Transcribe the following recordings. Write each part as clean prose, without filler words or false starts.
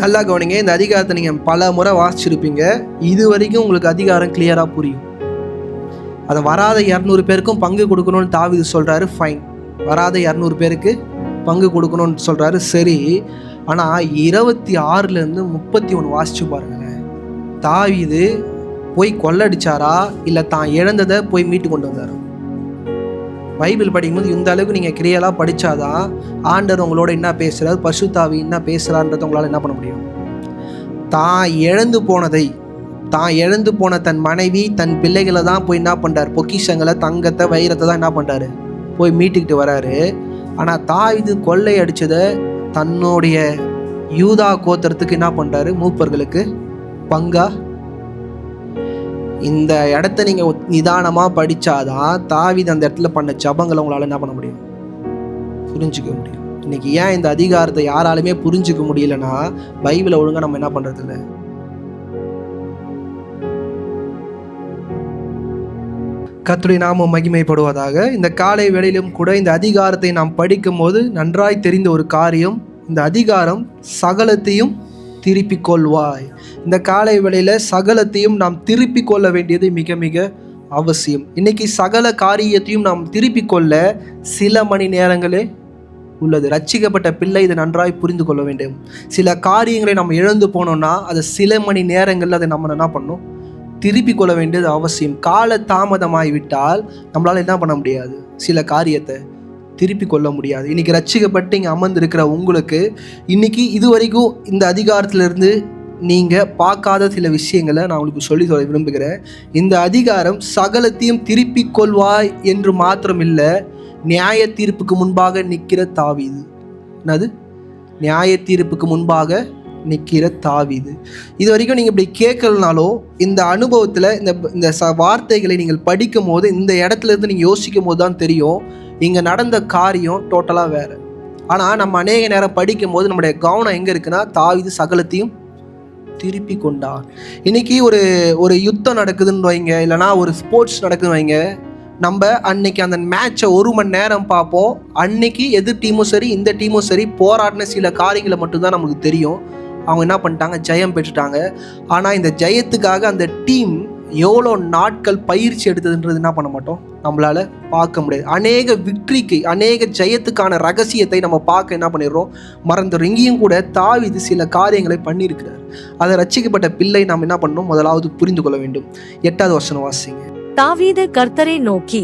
நல்லா கவனிங்க. இந்த அதிகாரத்தை நீங்கள் பல முறை வாசிச்சிருப்பீங்க. இது வரைக்கும் உங்களுக்கு அதிகாரம் கிளியராக புரியும். அதை வராத 200 பேருக்கும் பங்கு கொடுக்கணும்னு தாவீது சொல்கிறாரு. ஃபைன், வராத 200 பேருக்கு பங்கு கொடுக்கணும்னு சொல்கிறாரு. சரி, ஆனால் 26 31 வாசிச்சு பாருங்களேன். தாவீது போய் கொள்ளடிச்சாரா இல்லை தான் இழந்ததை போய் மீட்டு கொண்டு வந்தாரா? பைபிள் படிக்கும்போது இந்த அளவுக்கு நீங்கள் கிரியலாக படித்தாதான் ஆண்டவர் உங்களோட என்ன பேசுகிறார், பரிசுத்தாவி என்ன பேசுகிறான்றதை உங்களால் என்ன பண்ண முடியும். தான் இழந்து போன தன் மனைவி தன் பிள்ளைகளை தான் போய் என்ன பண்ணுறாரு, பொக்கிஷங்களை தங்கத்தை வைரத்தை தான் என்ன பண்ணுறாரு, போய் மீட்டுக்கிட்டு வராரு. ஆனால் தாவீது கொள்ளை அடித்ததை தன்னுடைய யூதா கோத்திரத்துக்கு என்ன பண்ணுறாரு, மூப்பர்களுக்கு பங்கா. இந்த இடத்த நீங்கள் நிதானமாக படித்தாதான் தாவீது அந்த இடத்துல பண்ண ஜபங்களை உங்களால் என்ன பண்ண முடியும், புரிஞ்சிக்க முடியும். இன்னைக்கு ஏன் இந்த அதிகாரத்தை யாராலுமே புரிஞ்சிக்க முடியலன்னா பைபிளை ஒழுங்காக நம்ம என்ன பண்ணுறது இல்லை. கர்த்தருடைய நாமம் மகிமைப்படுவதாக. இந்த காலை வேளையிலும் கூட இந்த அதிகாரத்தை நாம் படிக்கும் போது நன்றாய் தெரிந்த ஒரு காரியம், இந்த அதிகாரம் சகலத்தையும் திருப்பிக் கொள்வாய். இந்த காலை வேளையில் சகலத்தையும் நாம் திருப்பிக் கொள்ள வேண்டியது மிக மிக அவசியம். இன்னைக்கு சகல காரியத்தையும் நாம் திருப்பிக் கொள்ள சில மணி நேரங்களே உள்ளது. ரட்சிக்கப்பட்ட பிள்ளை இதை நன்றாய் புரிந்து கொள்ள வேண்டும். சில காரியங்களை நம்ம இழந்து போனோம்னா அது சில மணி நேரங்களில் அதை நம்ம என்ன பண்ணணும், திருப்பி கொள்ள வேண்டியது அவசியம். கால தாமதமாகிவிட்டால் நம்மளால் என்ன பண்ண முடியாது, சில காரியத்தை திருப்பி கொள்ள முடியாது. இன்றைக்கி ரட்சிக்கப்பட்டு இங்கே அமர்ந்திருக்கிற உங்களுக்கு இன்றைக்கி இது வரைக்கும் இந்த அதிகாரத்திலிருந்து நீங்கள் பார்க்காத சில விஷயங்களை நான் உங்களுக்கு சொல்லி சொல்ல விரும்புகிறேன். இந்த அதிகாரம் சகலத்தையும் திருப்பி கொள்வாய் என்று மாத்திரம் இல்லை, நியாய தீர்ப்புக்கு முன்பாக நிற்கிற தாவீது. என்னது? நியாய தீர்ப்புக்கு முன்பாக நிற்கிற தாவீது. இது வரைக்கும் நீங்கள் இப்படி கேட்கலனாலும் இந்த அனுபவத்தில் இந்த வார்த்தைகளை நீங்கள் படிக்கும் போது இந்த இடத்துல இருந்து நீங்கள் யோசிக்கும் போது தான் தெரியும் இங்கே நடந்த காரியம் டோட்டலாக வேறு. ஆனால் நம்ம அநேக நேரம் படிக்கும் போது நம்முடைய கவனம் எங்கே இருக்குன்னா தாவீது சகலத்தையும் திருப்பி கொண்டார். இன்னைக்கு ஒரு யுத்தம் நடக்குதுன்னு வைங்க, இல்லைனா ஒரு ஸ்போர்ட்ஸ் நடக்குதுன்னு வைங்க, நம்ம அன்னைக்கு அந்த மேட்சை 1 மணி நேரம் பார்ப்போம். அன்னைக்கு எதிர் டீமும் சரி இந்த டீமும் சரி போராடின சில காரியங்களை மட்டும்தான் நமக்கு தெரியும். அவங்க என்ன பண்ணிட்டாங்க, ஜெயம் பெற்றுட்டாங்க. ஆனால் இந்த ஜெயத்துக்காக அந்த டீம் எவ்வளோ நாட்கள் பயிற்சி எடுத்ததுன்றது என்ன பண்ண மாட்டோம், நம்மளால் பார்க்க முடியாது. அநேக விக்ட்ரிக்கு அநேக ஜெயத்துக்கான ரகசியத்தை நம்ம பார்க்க என்ன பண்ணிடுறோம், மறந்துடுறோம். இங்கேயும் கூட தாவீது சில காரியங்களை பண்ணியிருக்கிறார். அதை ரட்சிக்கப்பட்ட பிள்ளை நாம் என்ன பண்ணணும், முதலாவது புரிந்து கொள்ள வேண்டும். 8வது வசனம் வாசிங்க. தாவீது கர்த்தரை நோக்கி,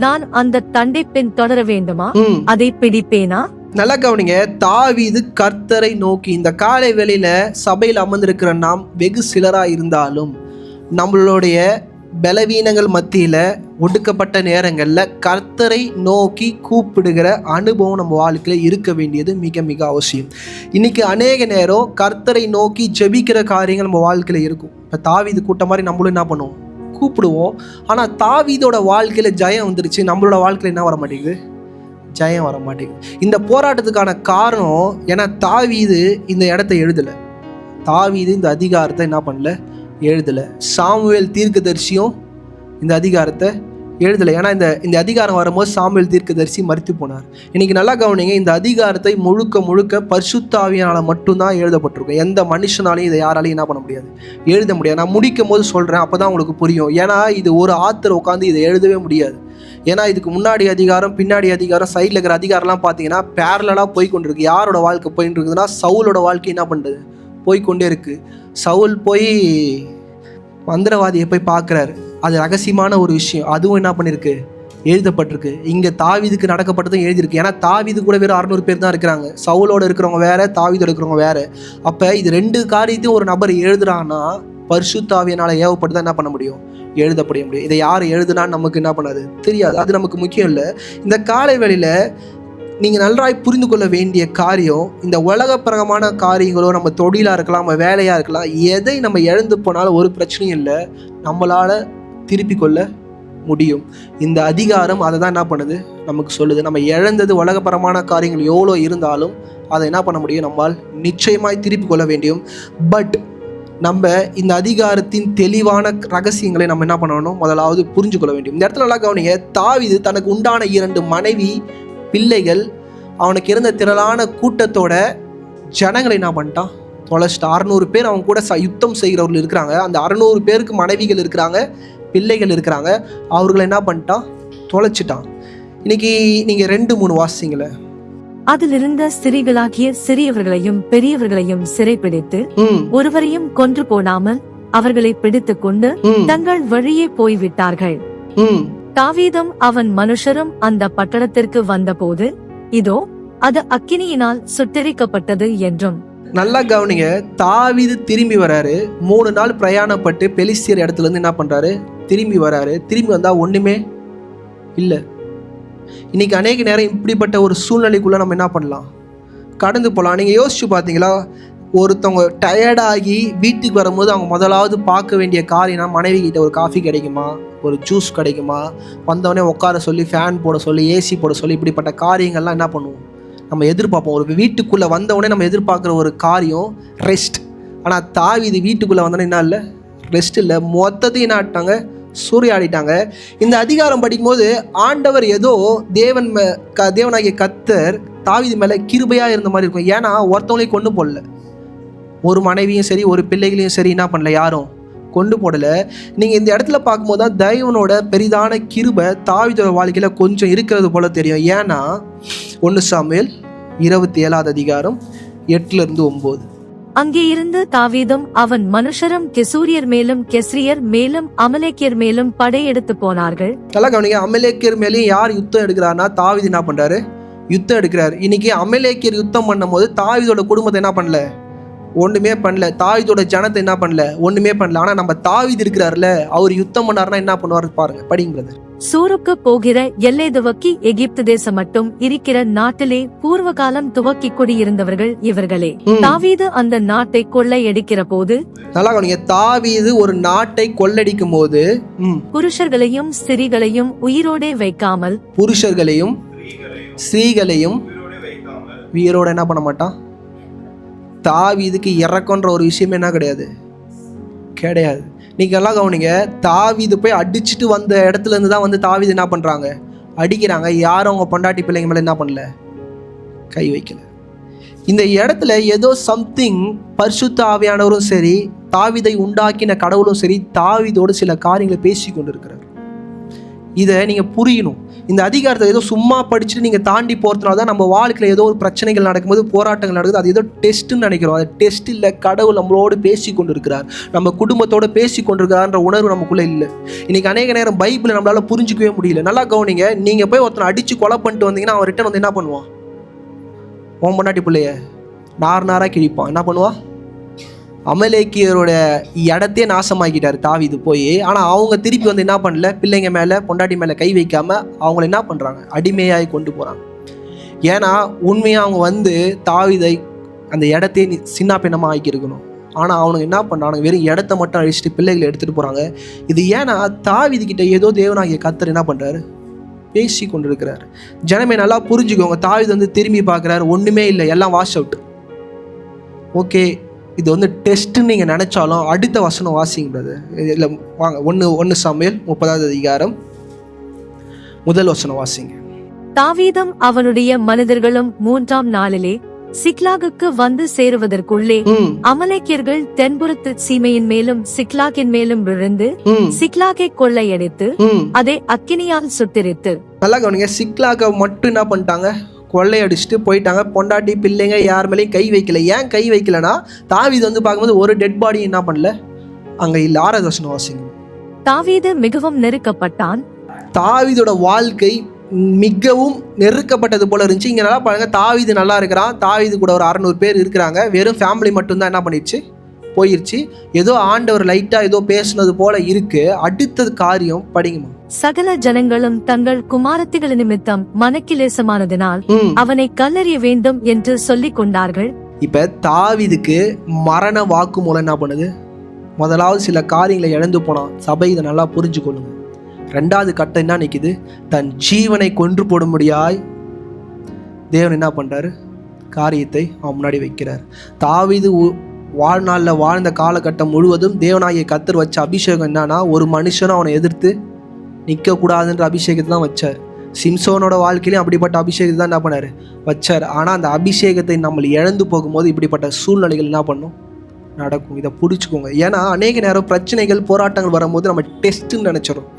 நான் அந்த தண்டை பின் தொடர வேண்டுமா, அதை பிடிப்பேனா? நல்லா கவனிங்க. தாவீது கர்த்தரை நோக்கி. இந்த காலை வேளையில சபையில் அமர்ந்திருக்கிற நாம் வெகு சிலரா இருந்தாலும் நம்மளுடைய பலவீனங்கள் மத்தியில ஒடுக்கப்பட்ட நேரங்கள்ல கர்த்தரை நோக்கி கூப்பிடுகிற அனுபவம் நம்ம வாழ்க்கையில இருக்க வேண்டியது மிக மிக அவசியம். இன்னைக்கு அநேக நேரம் கர்த்தரை நோக்கி ஜெபிக்கிற காரியங்கள் நம்ம வாழ்க்கையில இருக்கும். இப்போ தாவீது கூட்டம் மாதிரி நம்மளும் என்ன பண்ணுவோம், கூப்பிடுவோம். ஆனால் தாவீதோட வாழ்க்கையில ஜெயம் வந்துருச்சு, நம்மளோட வாழ்க்கையில என்ன வர மாட்டேங்குது, ஜெயம் வர மாட்டேங்குது. இந்த போராட்டத்துக்கான காரணம் ஏன்னா தாவீது இந்த இடத்த எழுதலை, தாவீது இந்த அதிகாரத்தை என்ன பண்ணல, எழுதலை. சாமுவேல் தீர்க்கதரிசியும் இந்த அதிகாரத்தை எழுதலை. ஏன்னா இந்த அதிகாரம் வரும்போது சாமுவேல் தீர்க்கதரிசி மரித்து போனார். இன்னைக்கு நல்லா கவனிங்க, இந்த அதிகாரத்தை முழுக்க பரிசுத்த ஆவியானால மட்டும்தான் எழுதப்பட்டிருக்கும். எந்த மனுஷனாலையும் இதை யாராலையும் என்ன பண்ண முடியாது, எழுத முடியாது. நான் முடிக்கும் போது சொல்கிறேன், அப்போ தான் உங்களுக்கு புரியும். ஏன்னா இது ஒரு ஆத்தர் உட்காந்து இதை எழுதவே முடியாது. ஏன்னா இதுக்கு முன்னாடி அதிகாரம் பின்னாடி அதிகாரம் சைடில் இருக்கிற அதிகாரம்லாம் பார்த்தீங்கன்னா பேரலாக போய்கொண்டிருக்கு. யாரோட வாழ்க்கை போயிட்டு இருக்குதுன்னா சவுலோட வாழ்க்கை என்ன பண்ணுறது, போய்கொண்டே இருக்குது. சவுல் போய் மந்திரவாதியை போய் பார்க்குறாரு, அது ரகசியமான ஒரு விஷயம், அதுவும் என்ன பண்ணியிருக்கு, எழுதப்பட்டிருக்கு. இங்கே தாவீதுக்கு நடக்கப்பட்டதும் எழுதியிருக்கு. ஏன்னா தாவீது கூட வெறும் 600 பேர் தான் இருக்கிறாங்க. சவுலோட இருக்கிறவங்க வேற, தாவீதோட இருக்கிறவங்க வேற. அப்போ இது 2 காரியத்தையும் ஒரு நபர் எழுதுறான்னா பரிசுத்த ஆவியினால ஏவப்பட்டு தான் என்ன பண்ண முடியும், எழுதப்பட முடியும். இதை யார் எழுதுனான்னு நமக்கு என்ன பண்ணாது, தெரியாது. அது நமக்கு முக்கியம் இல்லை. இந்த காலை வேளையில நீங்கள் நன்றாய் புரிந்து கொள்ள வேண்டிய காரியம், இந்த உலகப்பிரகமான காரியங்களோ நம்ம தொழிலாக இருக்கலாம், நம்ம வேலையாக இருக்கலாம், எதை நம்ம இழந்து போனாலும் ஒரு பிரச்சனையும் இல்லை, நம்மளால் திருப்பி கொள்ள முடியும். இந்த அதிகாரம் அதை தான் என்ன பண்ணுது, நமக்கு சொல்லுது. நம்ம இழந்தது உலகப்பரமான காரியங்கள் எவ்வளோ இருந்தாலும் அதை என்ன பண்ண முடியும், நம்மால் நிச்சயமாய் திருப்பி கொள்ள வேண்டும். பட் நம்ம இந்த அதிகாரத்தின் தெளிவான ரகசியங்களை நம்ம என்ன பண்ணணும், முதலாவது புரிஞ்சு கொள்ள வேண்டும். இந்த இடத்துல நல்லா கவனிங்க. தாவீது தனக்கு உண்டான 2 மனைவி, பிள்ளைகள், அவனுக்கு இருந்த திரளான கூட்டத்தோட ஜனங்களை என்ன பண்ணிட்டான், தொலைச்சிட்டா. 600 பேர் அவங்க கூட யுத்தம் செய்கிறவர்கள் இருக்கிறாங்க. அந்த 600 பேருக்கு மனைவிகள் இருக்கிறாங்க, பிள்ளைகள் இருக்கிறாங்க. அவர்களை என்ன பண்ணிட்டான்? தொலைச்சிட்டான். இன்னைக்கு நீங்க 2-3 வாசிங்கள. அதிலிருந்த ஸ்திரீகளாகிய சிறியவர்களையும் பெரியவர்களையும் சிறைப்பிடித்து ஒருவரையும் கொன்று போடாமல் அவர்களை பிடித்துக் கொண்டு தங்கள் வழியே போய்விட்டார்கள். தாவீதும் அவன் மனுஷரும் அந்த பட்டணத்திற்கு வந்தபோது இதோ அது அக்கினியினால் சுட்டெரிக்கப்பட்டது என்றும். நல்லா கவனிங்க, தாவீது திரும்பி வராரு. 3 நாள் பிரயாணப்பட்டு பெலிஸ்தியர் இடத்துல இருந்து என்ன பண்றாரு? திரும்பி வராரு. திரும்பி வந்தா ஒண்ணுமே இல்லை. இன்னைக்கு அநேக நேரம் இப்படிப்பட்ட ஒரு சூழ்நிலைக்குள்ள நம்ம என்ன பண்ணலாம்? கடந்து போகலாம். நீங்க யோசிச்சு பார்த்தீங்களா? ஒருத்தவங்க டயர்டாகி வீட்டுக்கு வரும்போது அவங்க முதலாவது பார்க்க வேண்டிய காரியம்னா, மனைவி கிட்ட ஒரு காஃபி கிடைக்குமா, ஒரு ஜூஸ் கிடைக்குமா, வந்தவொடனே உட்கார சொல்லி ஃபேன் போட சொல்லி ஏசி போட சொல்லி இப்படிப்பட்ட காரியங்கள்லாம் என்ன பண்ணுவோம்? நம்ம எதிர்பார்ப்போம். ஒரு வீட்டுக்குள்ளே வந்தவொடனே நம்ம எதிர்பார்க்குற ஒரு காரியம் ரெஸ்ட். ஆனால் தாவீது வீட்டுக்குள்ளே வந்தோடனே என்ன இல்லை? ரெஸ்ட் இல்லை. மொத்தத்தையும் என்ன ஆட்டாங்க? சூறையாடிட்டாங்க. இந்த அதிகாரம் படிக்கும்போது ஆண்டவர் ஏதோ தேவனாகிய கர்த்தர் தாவீது மேலே கிருபையாக இருந்த மாதிரி இருக்கும். ஏன்னா ஒருத்தவங்களையும் கொண்டு போடல. ஒரு மனைவியும் சரி, ஒரு பிள்ளைகளையும் சரி என்ன பண்ணல, யாரும் கொண்டு போடல. நீங்கள் இந்த இடத்துல பார்க்கும்போது தான் தெய்வனோட பெரிதான கிருபை தாவீதோட வாழ்க்கையில் கொஞ்சம் இருக்கிறது போல தெரியும். ஏன்னா 1 சாமுவேல் 27 அதிகாரம் 8-9. அங்கே இருந்து தாவீதும் அவன் மனுஷரும் கெசூரியர் மேலும் கெஸ்ரியர் மேலும் அமலேக்கியர் மேலும் படையெடுத்து போனார்கள். நல்லா கவனிங்க, அமலேக்கியர் மேலேயும் யார் யுத்தம் எடுக்கிறார்னா தாவீது என்ன பண்றாரு? யுத்தம் எடுக்கிறார். இன்னைக்கு அமலேக்கியர் யுத்தம் பண்ணும் போது தாவீதோட குடும்பத்தை என்ன பண்ணல? ஒண்ணுமே பண்ணல. தாவீதோட ஜனத்தை என்ன பண்ணல? ஒண்ணுமே பண்ணல. ஆனா நம்ம தாவீது இருக்கிறார்ல, அவர் யுத்தம் பண்ணாருன்னா என்ன பண்ணுவாரு பாருங்க, படிங்க. சூருக்கு போகிற எல்லை துவக்கி எகிப்து தேசம் மட்டும் இருக்கிற நாட்டிலே பூர்வ காலம் துவக்கி குடியிருந்தவர்கள் இவர்களே. தாவீது அந்த நாட்டை கொள்ளையடிக்கிற போது, நல்லா கவனிங்க, தாவீது ஒரு நாட்டை கொள்ளடிக்கும் போது புருஷர்களையும் ஸ்திரீகளையும் உயிரோடே வைக்காமல், புருஷர்களையும் ஸ்திரீகளையும் உயிரோட என்ன பண்ண மாட்டான்? தாவீதுக்கு இறக்கன்ற ஒரு விஷயமே என்ன கிடையாது? கிடையாது. நீங்க எல்லாம் கவனிங்க, தாவீது போய் அடிச்சுட்டு வந்த இடத்துல இருந்து தான் வந்து தாவீது என்ன பண்றாங்க? அடிக்கிறாங்க. யாரும் அவங்க பொண்டாட்டி பிள்ளைங்க மேல என்ன பண்ணல? கை வைக்கல. இந்த இடத்துல ஏதோ சம்திங் பரிசுத்த ஆவியானவரும் சரி, தாவீதை உண்டாக்கின கடவுளும் சரி, தாவீதோடு சில காரியங்களை பேசி கொண்டு இருக்கிறார். இதை நீங்க புரியணும். இந்த அதிகாரத்தை ஏதோ சும்மா படிச்சுட்டு நீங்க தாண்டி போறதுனால தான் நம்ம வாழ்க்கையில் ஏதோ ஒரு பிரச்சனைகள் நடக்கும்போது, போராட்டங்கள் நடக்குது, அது ஏதோ டெஸ்ட்ன்னு நினைக்கிறோம். அது டெஸ்ட் இல்லை. கடவுள் நம்மளோடு பேசி கொண்டு இருக்கிறார், நம்ம குடும்பத்தோடு பேசி கொண்டிருக்கிறார்ன்ற உணர்வு நமக்குள்ள இல்லை. இன்னைக்கு அநேக நேரம் பைபிளை நம்மளால புரிஞ்சிக்கவே முடியல. நல்லா கவனிங்க, நீங்க போய் ஒருத்தனை அடிச்சு கொலை பண்ணிட்டு வந்தீங்கன்னா அவன் ரிட்டன் வந்து என்ன பண்ணுவான்? உன் பொண்டாட்டி பிள்ளைய நாரா கிழிப்பான். என்ன பண்ணுவான்? அமலேக்கியரோட இடத்தையே நாசமாக்கிட்டார் தாவீது போய். ஆனால் அவங்க திருப்பி வந்து என்ன பண்ணல? பிள்ளைங்க மேலே பொண்டாட்டி மேலே கை வைக்காம அவங்கள என்ன பண்ணுறாங்க? அடிமையாகி கொண்டு போகிறாங்க. ஏன்னா உண்மையாக அவங்க வந்து தாவீதை அந்த இடத்தையே சின்ன பின்னமாக ஆக்கியிருக்கணும். ஆனால் அவனுக்கு என்ன பண்ணானுங்க? வெறும் இடத்த மட்டும் அழிச்சிட்டு பிள்ளைகளை எடுத்துகிட்டு போகிறாங்க. இது ஏன்னா தாவீது கிட்ட ஏதோ தேவனாகிய கர்த்தர் என்ன பண்ணுறாரு? பேசி கொண்டு இருக்கிறார். ஜனமே நல்லா புரிஞ்சுக்கோங்க. தாவீது வந்து திரும்பி பார்க்குறாரு, ஒன்றுமே இல்லை, எல்லாம் வாஷ் அவுட். ஓகே, இது வந்து டெஸ்ட்ன்னு நீங்கள் நினச்சாலும் அடுத்த வசனம் வாசிங்கிறது இல்லை. வாங்க, 1 சாமுவேல் 30 அதிகாரம் 1 வசனம் வாசிங்க. தாவீதும் அவனுடைய மனிதர்களும் 3ஆம் நாளிலே சிக்லாகுக்கு வந்து சேருவதற்குள்ளே அமலேக்கியர்கள் தென்புறத்து சீமையின் மேலும் சிக்லாகின் மேலும் விழுந்து சிக்லாகை கொள்ளையடித்து அதை அக்கினியால் சுட்டெரித்து. நல்லா கவனிங்க, சிக்லாக மட்டும் என்ன பண்ணிட்டாங்க? கொள்ளையடிச்சுட்டு போயிட்டாங்க. பொண்டாட்டி பிள்ளைங்க யார் மேலேயும் கை வைக்கல. ஏன் கை வைக்கலன்னா, தாவீது வந்து பார்க்கும்போது ஒரு டெட் பாடி என்ன பண்ணல அங்க இல்ல. 6 வசனம் வாசிங்க. தாவீது மிகவும் நெருக்கப்பட்டான். தாவீதோட வாழ்க்கை மிகவும் நெருக்கப்பட்டது போல இருந்துச்சு. இங்க நல்லா பாருங்க, தாவீது நல்லா இருக்கிறான். தாவீது கூட ஒரு 600 பேர் இருக்கிறாங்க. வெறும் ஃபேமிலி மட்டும்தான் என்ன பண்ணிடுச்சு? போயிருச்சு. ஏதோ ஆண்டவர் லைட்டா ஏதோ பேசுனது போல இருக்கு. அடுத்தது காரியம் படிங்கம்மா. சகல ஜனங்களும் தங்கள் குமாரத்திகள் நிமித்தம் மனக்கிலேசமானதினால் அவனை கல்லறிய வேண்டும் என்று சொல்லிக் கொண்டார்கள். இப்ப தாவீதுக்கு மரண வாக்கு மூலம் என்ன பண்ணுது? முதலாவது சில காரியங்களை இழந்து போனான். சபை இதை நல்லா புரிஞ்சு கொள்ளுங்க. 2வது கட்டம் என்ன நிக்குது? தன் ஜீவனை கொன்று போடும்படியாய் தேவன் என்ன பண்றாரு? காரியத்தை அவன் முன்னாடி வைக்கிறார். தாவீது வாழ்நாளில் வாழ்ந்த காலகட்டம் முழுவதும் தேவனாகிய கர்த்தர் வச்ச அபிஷேகம் என்னன்னா, ஒரு மனுஷனும் அவனை எதிர்த்து நிற்கக்கூடாதுன்ற அபிஷேகத்தை தான் வச்சார். சிம்சோனோட வாழ்க்கையிலையும் அப்படிப்பட்ட அபிஷேகத்தை தான் என்ன பண்ணார் வச்சார். ஆனால் அந்த அபிஷேகத்தை நம்மளை இழந்து போகும்போது இப்படிப்பட்ட சூழ்நிலைகள் என்ன பண்ணும் நடக்கும். இதை பிடிச்சிக்கோங்க. ஏன்னா அநேக நேரம் பிரச்சனைகள் போராட்டங்கள் வரும்போது நம்ம டெஸ்ட்டுன்னு நினச்சிடும்.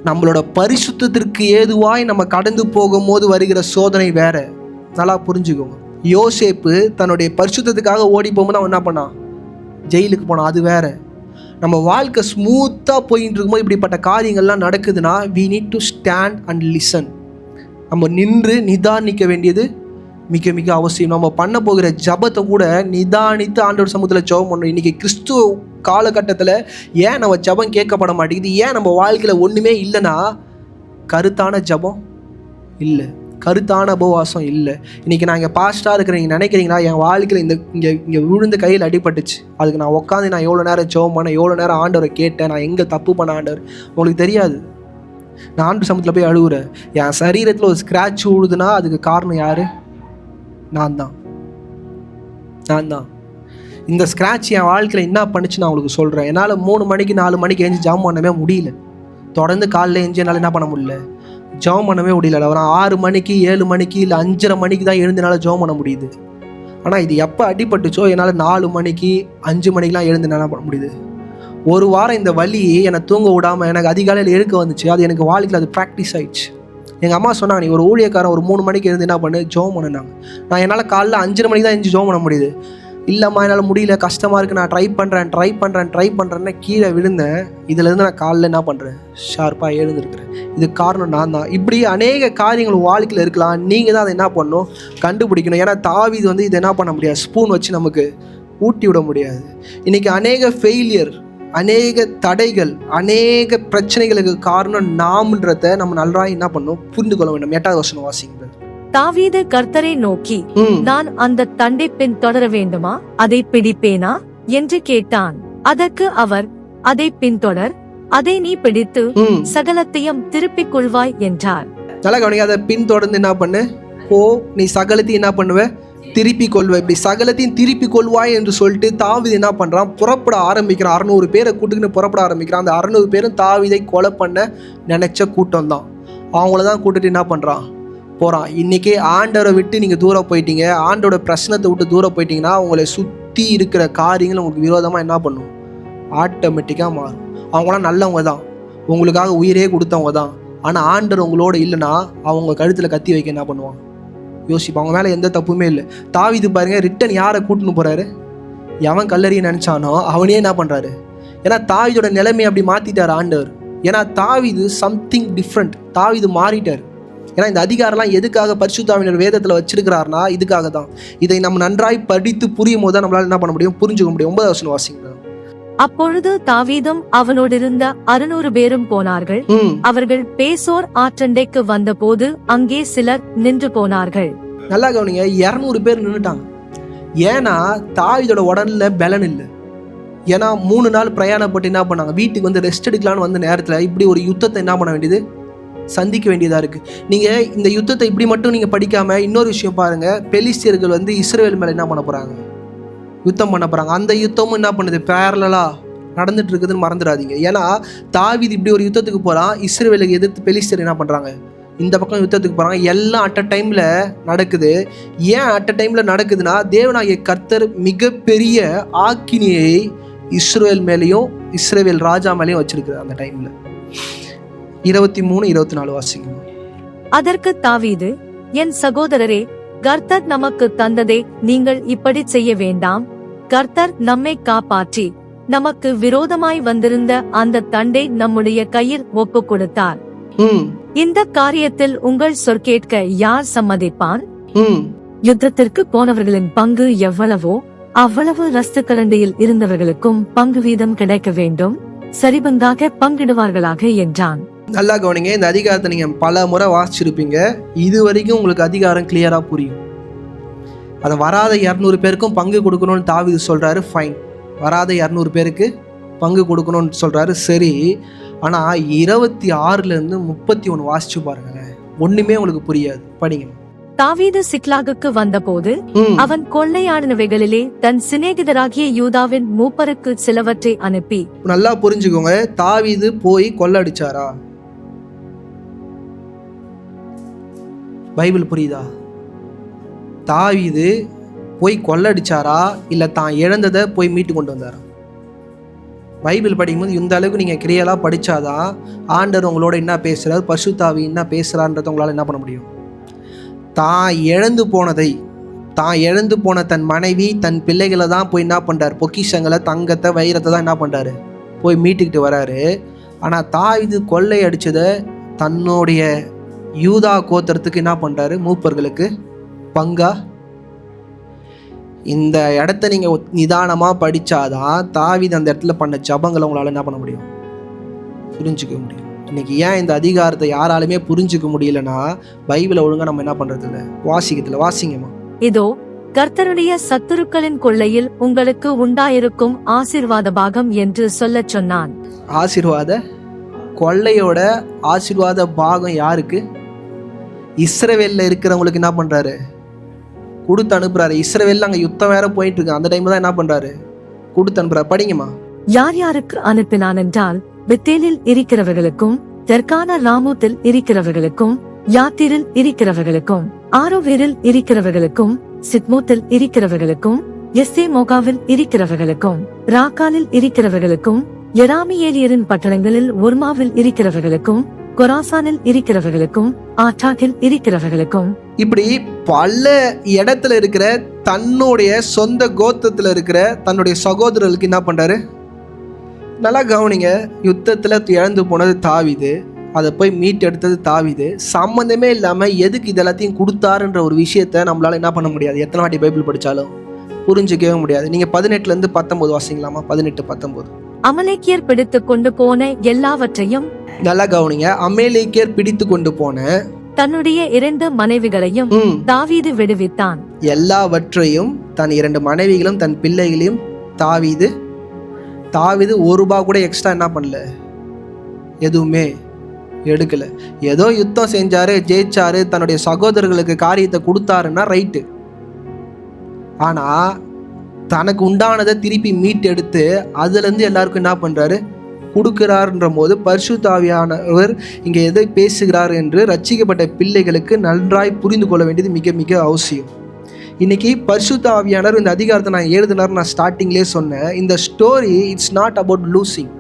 நம்மளோட பரிசுத்தத்திற்கு ஏதுவாய் நம்ம கடந்து போகும்போது வருகிற சோதனை வேற. நல்லா புரிஞ்சுக்கோங்க. யோசேப்பு தன்னுடைய பரிசுத்தத்துக்காக ஓடி போகும்போது அவன் என்ன பண்ணான், ஜெயிலுக்கு போனான். அது வேற. நம்ம வாழ்க்கை ஸ்மூத்தாக போயிட்டு இருக்கும்போது இப்படிப்பட்ட காரியங்கள்லாம் நடக்குதுன்னா we need to stand and listen. நம்ம நின்று நிதானிக்க வேண்டியது மிக மிக அவசியம். நம்ம பண்ண போகிற ஜபத்தை கூட நிதானித்து ஆண்டவர் சமூகத்தில் ஜெபம் பண்ணணும். இன்றைக்கி கிறிஸ்துவ காலகட்டத்தில் ஏன் நம்ம ஜபம் கேட்கப்பட மாட்டேங்குது, ஏன் நம்ம வாழ்க்கையில் ஒன்றுமே இல்லைன்னா கருத்தான ஜபம் இல்லை, கருத்தான உபவாசம் இல்லை. இன்றைக்கி நான் இங்கே பாஸ்டாக இருக்கிறேன், நீங்கள் நினைக்கிறீங்களா என் வாழ்க்கையில் இங்கே விழுந்து கையில் அடிபட்டுச்சு, அதுக்கு நான் உட்காந்து நான் எவ்வளோ நேரம் ஜெபம் பண்ணேன், எவ்வளோ நேரம் ஆண்டவரை கேட்டேன், நான் எங்கே தப்பு பண்ண ஆண்டவர் உங்களுக்கு தெரியாது. நான் ஆண்டு சமூகத்தில் போய் அழுகுறேன். என் சரீரத்தில் ஒரு ஸ்க்ராட்ச் விழுதுன்னா அதுக்கு காரணம் யார்? நான் தான். இந்த ஸ்க்ராட்ச் என் வாழ்க்கையில் என்ன பண்ணுச்சு நான் உங்களுக்கு சொல்கிறேன். என்னால் 3 மணிக்கு 4 மணிக்கு எழுந்து ஜெபம் பண்ணவே முடியல. தொடர்ந்து காலையில் எழுந்து என்னால் என்ன பண்ண முடியல, ஜெபம் பண்ணவே முடியல. ஒரு 6 மணிக்கு 7 மணிக்கு இல்லை 5:30 மணிக்கு தான் எழுந்துனால ஜெபம் பண்ண முடியுது. ஆனால் இது எப்போ அடிபட்டுச்சோ என்னால் 4 மணிக்கு 5 மணிக்கெலாம் எழுந்து என்ன பண்ண முடியுது. ஒரு வாரம் இந்த வலி என்னை தூங்க விடாமல் எனக்கு அதிகாலையில் எழுக்க வந்துச்சு. அது எனக்கு வாழ்க்கையில் அது ப்ராக்டிஸ் ஆயிடுச்சு. எங்கள் அம்மா சொன்னாங்க, நீ ஒரு ஊழியக்காரன் ஒரு 3 மணிக்கு எழுந்து என்ன பண்ணு ஜெபம் பண்ணுனாங்க. நான் என்னால் காலைல 5:30 மணிக்கு தான் எழுந்து ஜெபம் பண்ண முடியுது. இல்லைம்மா என்னால் முடியல, கஷ்டமாக இருக்குது, நான் ட்ரை பண்ணுறேன்னு கீழே விழுந்தேன். இதுலேருந்து நான் காலைல என்ன பண்ணுறேன், ஷார்ப்பாக எழுந்திருக்கிறேன். இதுக்கு காரணம் நான் தான். இப்படி அநேக காரியங்கள் வாழ்க்கையில் இருக்கலாம். நீங்கள் தான் அதை என்ன பண்ணணும், கண்டுபிடிக்கணும். ஏன்னா தாவீது வந்து இதை என்ன பண்ண முடியாது, ஸ்பூன் வச்சு நமக்கு ஊட்டி விட முடியாது. இன்றைக்கி அநேக ஃபெயிலியர், அநேக தடைகள், அநேக பிரச்சனைகளுக்கு காரணம் நாம்ன்றத நம்ம நல்லா என்ன பண்ணணும், புரிந்து கொள்ள வேண்டும். 8வது வசனம் வாசிங்க. தாவீது கர்த்தரை நோக்கி, நான் அந்த தண்டை பின் தொடர வேண்டுமா, அதை பிடிப்பேனா என்று கேட்டான். அதற்கு அவர், அதை பின்தொடர், அதை நீ பிடித்து சகலத்தையும் திருப்பிக் கொள்வாய் என்றார். நல்லா கவனிங்க. அதை பின்தொடர்ந்து என்ன பண்ணு, போ, நீ சகலத்தையும் என்ன பண்ணுவ, திருப்பி கொள்வாய். இப்படி சகலத்தையும் திருப்பி கொள்வாய் என்று சொல்லிட்டு தாவீது என்ன பண்றான், புறப்பட ஆரம்பிக்கிறான். 600 பேரை கூட்டுக்குன்னு புறப்பட ஆரம்பிக்கிறான். அந்த 600 பேரும் தாவீதை கொலை பண்ண நினைச்ச கூட்டம் தான். அவங்கள தான் கூட்டிட்டு என்ன பண்றான், போகிறான். இன்றைக்கி ஆண்டவரை விட்டு நீங்கள் தூரம் போயிட்டீங்க, ஆண்டோட பிரச்சனத்தை விட்டு தூரம் போயிட்டீங்கன்னா உங்களை சுற்றி இருக்கிற காரியங்கள் உங்களுக்கு விரோதமாக என்ன பண்ணும், ஆட்டோமேட்டிக்காக மாறும். அவங்களாம் நல்லவங்க தான், உங்களுக்காக உயிரே கொடுத்தவங்க தான். ஆனால் ஆண்டவர் உங்களோட இல்லைன்னா அவங்க கழுத்தில் கத்தி வைக்க என்ன பண்ணுவாங்க, யோசிப்பாங்க. அவங்க மேலே எந்த தப்புமே இல்லை. தாவீது பாருங்க, ரிட்டன் யாரை கூட்டின்னு போகிறாரு, எவன் கல்லறிய நினச்சானோ அவனே என்ன பண்ணுறாரு. ஏன்னா தாவீதோட நிலைமையை அப்படி மாற்றிட்டார் ஆண்டவர். ஏன்னா தாவீது சம்திங் டிஃப்ரெண்ட், தாவீது மாறிட்டார். ஏன்னா இந்த அதிகாரம்லாம் எதுக்காக பரிசுத்த ஆவியானவர் வேதத்தில் வச்சிருக்கிறாருன்னா இதுக்காக தான். இதை நம்ம நன்றாய் படித்து புரியும் போது நம்மளால என்ன பண்ண முடியும், புரிஞ்சுக்க முடியும். 9வது வசனம் வாசிங்க. அப்பொழுது தாவீதும் அவனோடு இருந்த 600 பேரும் போனார்கள். அவர்கள் பேசோர் ஆற்றண்டைக்கு வந்த போது அங்கே சிலர் நின்று போனார்கள். நல்லா கவனிங்க, 200 பேர் நின்றுட்டாங்க. ஏன்னா தாவீதோட உடல்ல பலன் இல்லை. ஏன்னா 3 நாள் பிரயாணப்பட்டு என்ன பண்ணாங்க, வீட்டுக்கு வந்து ரெஸ்ட் எடுக்கலான்னு வந்த நேரத்தில் இப்படி ஒரு யுத்தத்தை என்ன பண்ண வேண்டியது, சந்திக்க வேண்டியதாக இருக்குது. நீங்கள் இந்த யுத்தத்தை இப்படி மட்டும் நீங்கள் படிக்காமல் இன்னொரு விஷயம் பாருங்கள். பெலிஸ்தியர்கள் வந்து இஸ்ரவேல் மேலே என்ன பண்ண போகிறாங்க, யுத்தம் பண்ண போகிறாங்க. அந்த யுத்தமும் என்ன பண்ணுது, பேரலாக நடந்துட்டு இருக்குதுன்னு மறந்துடாதீங்க. ஏன்னா தாவீது இப்படி ஒரு யுத்தத்துக்கு போகிறான், இஸ்ரவேலுக்கு எதிர்த்து பெலிஸ்தியர் என்ன பண்ணுறாங்க, இந்த பக்கம் யுத்தத்துக்கு போகிறாங்க. எல்லாம் அட் அ டைமில் நடக்குது. ஏன் அட் அ டைமில் நடக்குதுன்னா, தேவனாகிய கர்த்தர் மிகப்பெரிய ஆக்கினியை இஸ்ரவேல் மேலேயும் இஸ்ரவேல் ராஜா மேலேயும் வச்சிருக்குது அந்த டைமில். 23, 24 வாசிங்க. அதற்கு தாவீது, என் சகோதரரே, கர்த்தர் நமக்கு தந்ததை நீங்கள் இப்படி செய்ய வேண்டாம். கர்த்தர் நம்மை காப்பாற்றி நமக்கு விரோதமாய் வந்திருந்த அந்த தண்டை நம்முடைய கையில் ஒப்பு கொடுத்தார். இந்த காரியத்தில் உங்கள் சொற்கேட்க யார் சம்மதிப்பான்? யுத்தத்திற்கு போனவர்களின் பங்கு எவ்வளவோ அவ்வளவு ரஸ்து கரண்டியில் இருந்தவர்களுக்கும் பங்கு வீதம் கிடைக்க வேண்டும், சரிபந்தாக பங்கிடுவார்களாக என்றான். நல்லா கவனிங்க. இந்த அதிகாரத்தை நீங்கள் பல முறை வாசிச்சிருப்பீங்க. இது வரைக்கும் உங்களுக்கு அதிகாரம் கிளியராக புரியும். அதை வராத 200 பேருக்கும் பங்கு கொடுக்கணும்னு தாவீது சொல்கிறாரு. ஃபைன், வராத 200 பேருக்கு பங்கு கொடுக்கணும்னு சொல்கிறாரு. சரி, ஆனால் 26 31 வாசிச்சு பாருங்க, ஒன்றுமே உங்களுக்கு புரியாது. படிங்க. தாவீது சிக்லாகுக்கு வந்தபோது அவன் கொள்ளையாடினவைகளிலே தன் சிநேகிதராகிய யூதாவின் மூப்பருக்கு சிலவற்றை அனுப்பி. நல்லா புரிஞ்சுக்கோங்க, தாவீது போய் கொள்ளடிச்சாரா? பைபிள் புரியுதா? தாவீது போய் கொள்ளடிச்சாரா இல்லை தான் இழந்ததை போய் மீட்டு கொண்டு வந்தாரா? பைபிள் படிக்கும்போது இந்த அளவுக்கு நீங்கள் கிரியலாக படித்தாதான் ஆண்டவர் உங்களோட என்ன பேசுகிறார், பரிசுத்த ஆவி என்ன பேசுகிறான்றதை உங்களால் என்ன பண்ண முடியும். தான் இழந்து போன தன் மனைவி தன் பிள்ளைகளை தான் போய் என்ன பண்ணுறாரு, பொக்கிஷங்களை தங்கத்தை வைரத்தை தான் என்ன பண்ணுறாரு, போய் மீட்டுக்கிட்டு வராரு. ஆனால் தாவீது கொள்ளை அடித்ததை தன்னுடைய யூதா கோத்திரத்துக்கு என்ன பண்ணுறாரு, மூப்பர்களுக்கு பங்கா. இந்த இடத்த நீங்கள் நிதானமாக படித்தாதான் தாவீது அந்த இடத்துல பண்ண ஜபங்களை உங்களால் என்ன பண்ண முடியும், புரிஞ்சிக்க முடியும். இன்னைக்கு ஏன் இந்த அதிகாரத்தை யாராலுமே புரிஞ்சிக்க முடியலன்னா பைபிளை ஒழுங்காக நம்ம என்ன பண்ணுறது இல்லை, வாசிக்கிறதுல. வாசிங்கம்மா. இதோ கர்த்தருடைய சத்துருக்களின் கொள்ளையில் உங்களுக்கு உண்டாயிருக்கும் ஆசீர்வாத பாகம் என்று சொல்லச் சொன்னான். ஆசீர்வாத கொள்ளையோட ஆசீர்வாத பாகம் யாருக்கு? இஸ்ரவேலில் இருக்கிறவங்களுக்கு என்ன பண்ணுறாரு, கொடுத்து அனுப்புறாரு. இஸ்ரவேல்ல அங்கே யுத்தம் வேற போயிட்டு இருக்கு. அந்த டைம்ல தான் என்ன பண்றாரு, கொடுத்து அனுப்புறாரு. படிங்கம்மா. யார் யாருக்கு அனுப்பினான் என்றால், பெத்தேலில் இருக்கிறவர்களுக்கும், தெற்கான ராமோத்தில் இருக்கிறவர்களுக்கும், யாத்திரில் இருக்கிறவர்களுக்கும், ஆரோவேரில் இருக்கிறவர்களுக்கும், சித்மோத்தில் இருக்கிறவர்களுக்கும், எஸ்தே மோகாவில் இருக்கிறவர்களுக்கும், ராக்காலில் இருக்கிறவர்களுக்கும், எராமியேலியரின் பட்டணங்களில் ஒர்மாவில் இருக்கிறவர்களுக்கும், கொராசானில் இருக்கிறவர்களுக்கும், ஆட்டாக்கில் இருக்கிறவர்களுக்கும், இப்படி பல இடத்துல இருக்கிற தன்னுடைய சொந்த கோத்திரத்தில் இருக்கிற தன்னுடைய சகோதரர்களுக்கு என்ன பண்றாரு, நல்லா கவனிங்க. யுத்தத்தில் இழந்து போனது தாவீது, அதை போய் மீட்டெடுத்தது தாவீது. சம்மந்தமே இல்லாமல் எதுக்கு இது எல்லாத்தையும் கொடுத்தாருன்ற ஒரு விஷயத்த நம்மளால என்ன பண்ண முடியாது, எத்தனை வாட்டி பைபிள் படித்தாலும் புரிஞ்சுக்கவே முடியாது. நீங்கள் 18-19 வாசிங்களாமா. 18-19. அமலேக்கியர் பிடித்து கொண்டு போன எல்லாவற்றையும், நல்லா கவனிங்க, அமலேக்கியர் பிடித்து கொண்டு போன தன்னுடைய 2 மனைவிகளையும் தாவீது விடுவித்தான். எல்லாவற்றையும், தன் 2 மனைவிகளும் தன் பிள்ளைகளையும் தாவீது $1 கூட எக்ஸ்ட்ரா என்ன பண்ணல, எதுவுமே எடுக்கல. ஏதோ யுத்தம் செஞ்சாரு, ஜெயிச்சாரு, தன்னுடைய சகோதரர்களுக்கு காரியத்தை கொடுத்தாருன்னா ரைட்டு. ஆனா தனக்கு உண்டானதை திருப்பி மீட்டெடுத்து அதுலேருந்து எல்லாருக்கும் என்ன பண்றாரு, கொடுக்கிறார்ன்ற போது பரிசுத்த ஆவியானவர் இங்கே எதை பேசுகிறார் என்று ரட்சிக்கப்பட்ட பிள்ளைகளுக்கு நன்றாய் புரிந்து கொள்ள வேண்டியது மிக மிக அவசியம். இன்னைக்கு பரிசுத்த ஆவியானவர் இந்த அதிகாரத்தை நான் எழுதினார், நான் ஸ்டார்டிங்லேயே சொன்னேன். இந்த story it's not about losing.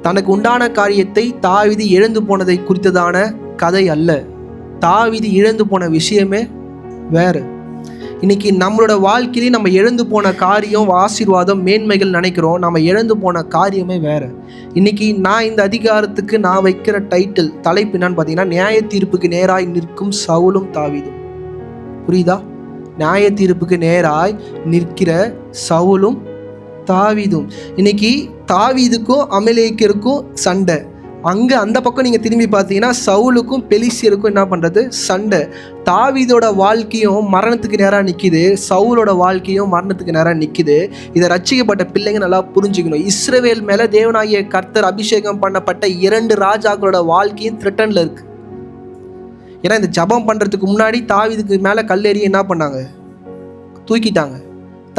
தனக்கு உண்டான காரியத்தை தாவீது இழந்து போனதை குறித்ததான கதை அல்ல. தாவீது இழந்து போன விஷயமே வேறு. இன்னைக்கு நம்மளோட வாழ்க்கையிலே நம்ம இழந்து போன காரியம், ஆசீர்வாதம், மேன்மைகள் நினைக்கிறோம். நம்ம இழந்து போன காரியமே வேற. இன்னைக்கு நான் இந்த அதிகாரத்துக்கு நான் வைக்கிற டைட்டில், தலைப்பு என்னன்னு பார்த்தீங்கன்னா, நியாய தீர்ப்புக்கு நேராய் நிற்கும் சவுலும் தாவீதும். புரியுதா? நியாய தீர்ப்புக்கு நேராய் நிற்கிற சவுலும் தாவீதும். இன்னைக்கு தாவீதுக்கும் அமலேக்கியருக்கும் சண்டை. அங்கே அந்த பக்கம் நீங்கள் திரும்பி பார்த்தீங்கன்னா சவுலுக்கும் பெலிஸ்தியருக்கும் என்ன பண்ணுறது, சண்டை. தாவீதோட வாழ்க்கையும் மரணத்துக்கு நேராக நிற்கிது, சவுலோட வாழ்க்கையும் மரணத்துக்கு நேராக நிற்கிது. இதை ரட்சிக்கப்பட்ட பிள்ளைங்க நல்லா புரிஞ்சுக்கணும். இஸ்ரவேல் மேலே தேவனாகிய கர்த்தர் அபிஷேகம் பண்ணப்பட்ட 2 ராஜாக்களோட வாழ்க்கையும் த்ரெட்டனில் இருக்கு. ஏன்னா இந்த ஜபம் பண்ணுறதுக்கு முன்னாடி தாவீதுக்கு மேலே கல்லெறி என்ன பண்ணாங்க, தூக்கிட்டாங்க.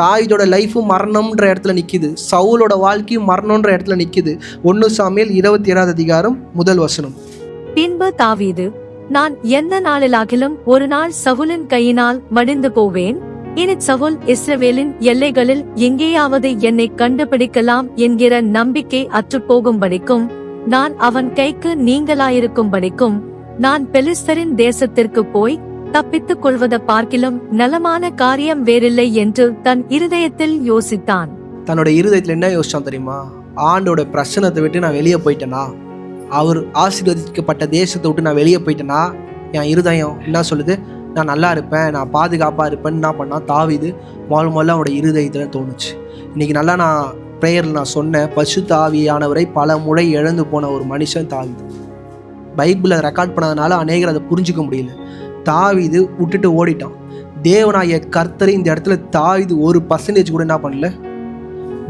தாவீதோட லைஃபும் மரணம்ன்ற இடத்துல நிற்கிது, சவுலோட வாழ்க்கையும் மரணம்ன்ற இடத்துல நிற்கிது. 1 சாமுவேல் 27:1. பின்பு தாவீது, நான் எந்த நாளிலாகிலும் ஒரு நாள் சவுலின் கையினால் மடிந்து போவேன், இனி சவுல் இஸ்ரவேலின் எல்லைகளில் எங்கேயாவது என்னை கண்டுபிடிக்கலாம் என்கிற நம்பிக்கை அற்றுப்போகும்படிக்கும், நான் அவன் கைக்கு நீங்களாயிருக்கும்படிக்கும், நான் பெலிஸ்தரின் தேசத்திற்கு போய் தப்பித்துக் கொள்வதை பார்க்கிலும் நலமான காரியம் வேறில்லை என்று தன் இருதயத்தில் யோசித்தான். தன்னோட இருதயத்தில் என்ன யோசிச்சான் தெரியுமா? ஆண்டோட பிரச்சனத்தை விட்டு நான் வெளியே போயிட்டேனா, அவர் ஆசீர்வதிக்கப்பட்ட தேசத்தை விட்டு நான் வெளியே போயிட்டேனா, என் இருதயம் என்ன சொல்லுது, நான் நல்லா இருப்பேன், நான் பாதுகாப்பாக இருப்பேன்னு என்ன பண்ணா தாவீது முதல்ல அவனோட இருதயத்தில் தோணுச்சு. இன்னைக்கு நல்லா நான் ப்ரேயரில் நான் சொன்னேன், பரிசுத்த ஆவியானவரை பல முறை இழந்து போன ஒரு மனுஷன் தாவீது. பைபிளை ரெக்கார்ட் பண்ணதுனால அநேகர் அதை புரிஞ்சிக்க முடியல. தாவீது விட்டுட்டு ஓடிட்டான். தேவனாகிய கர்த்தரை இந்த இடத்துல தாவீது 1% கூட என்ன பண்ணல,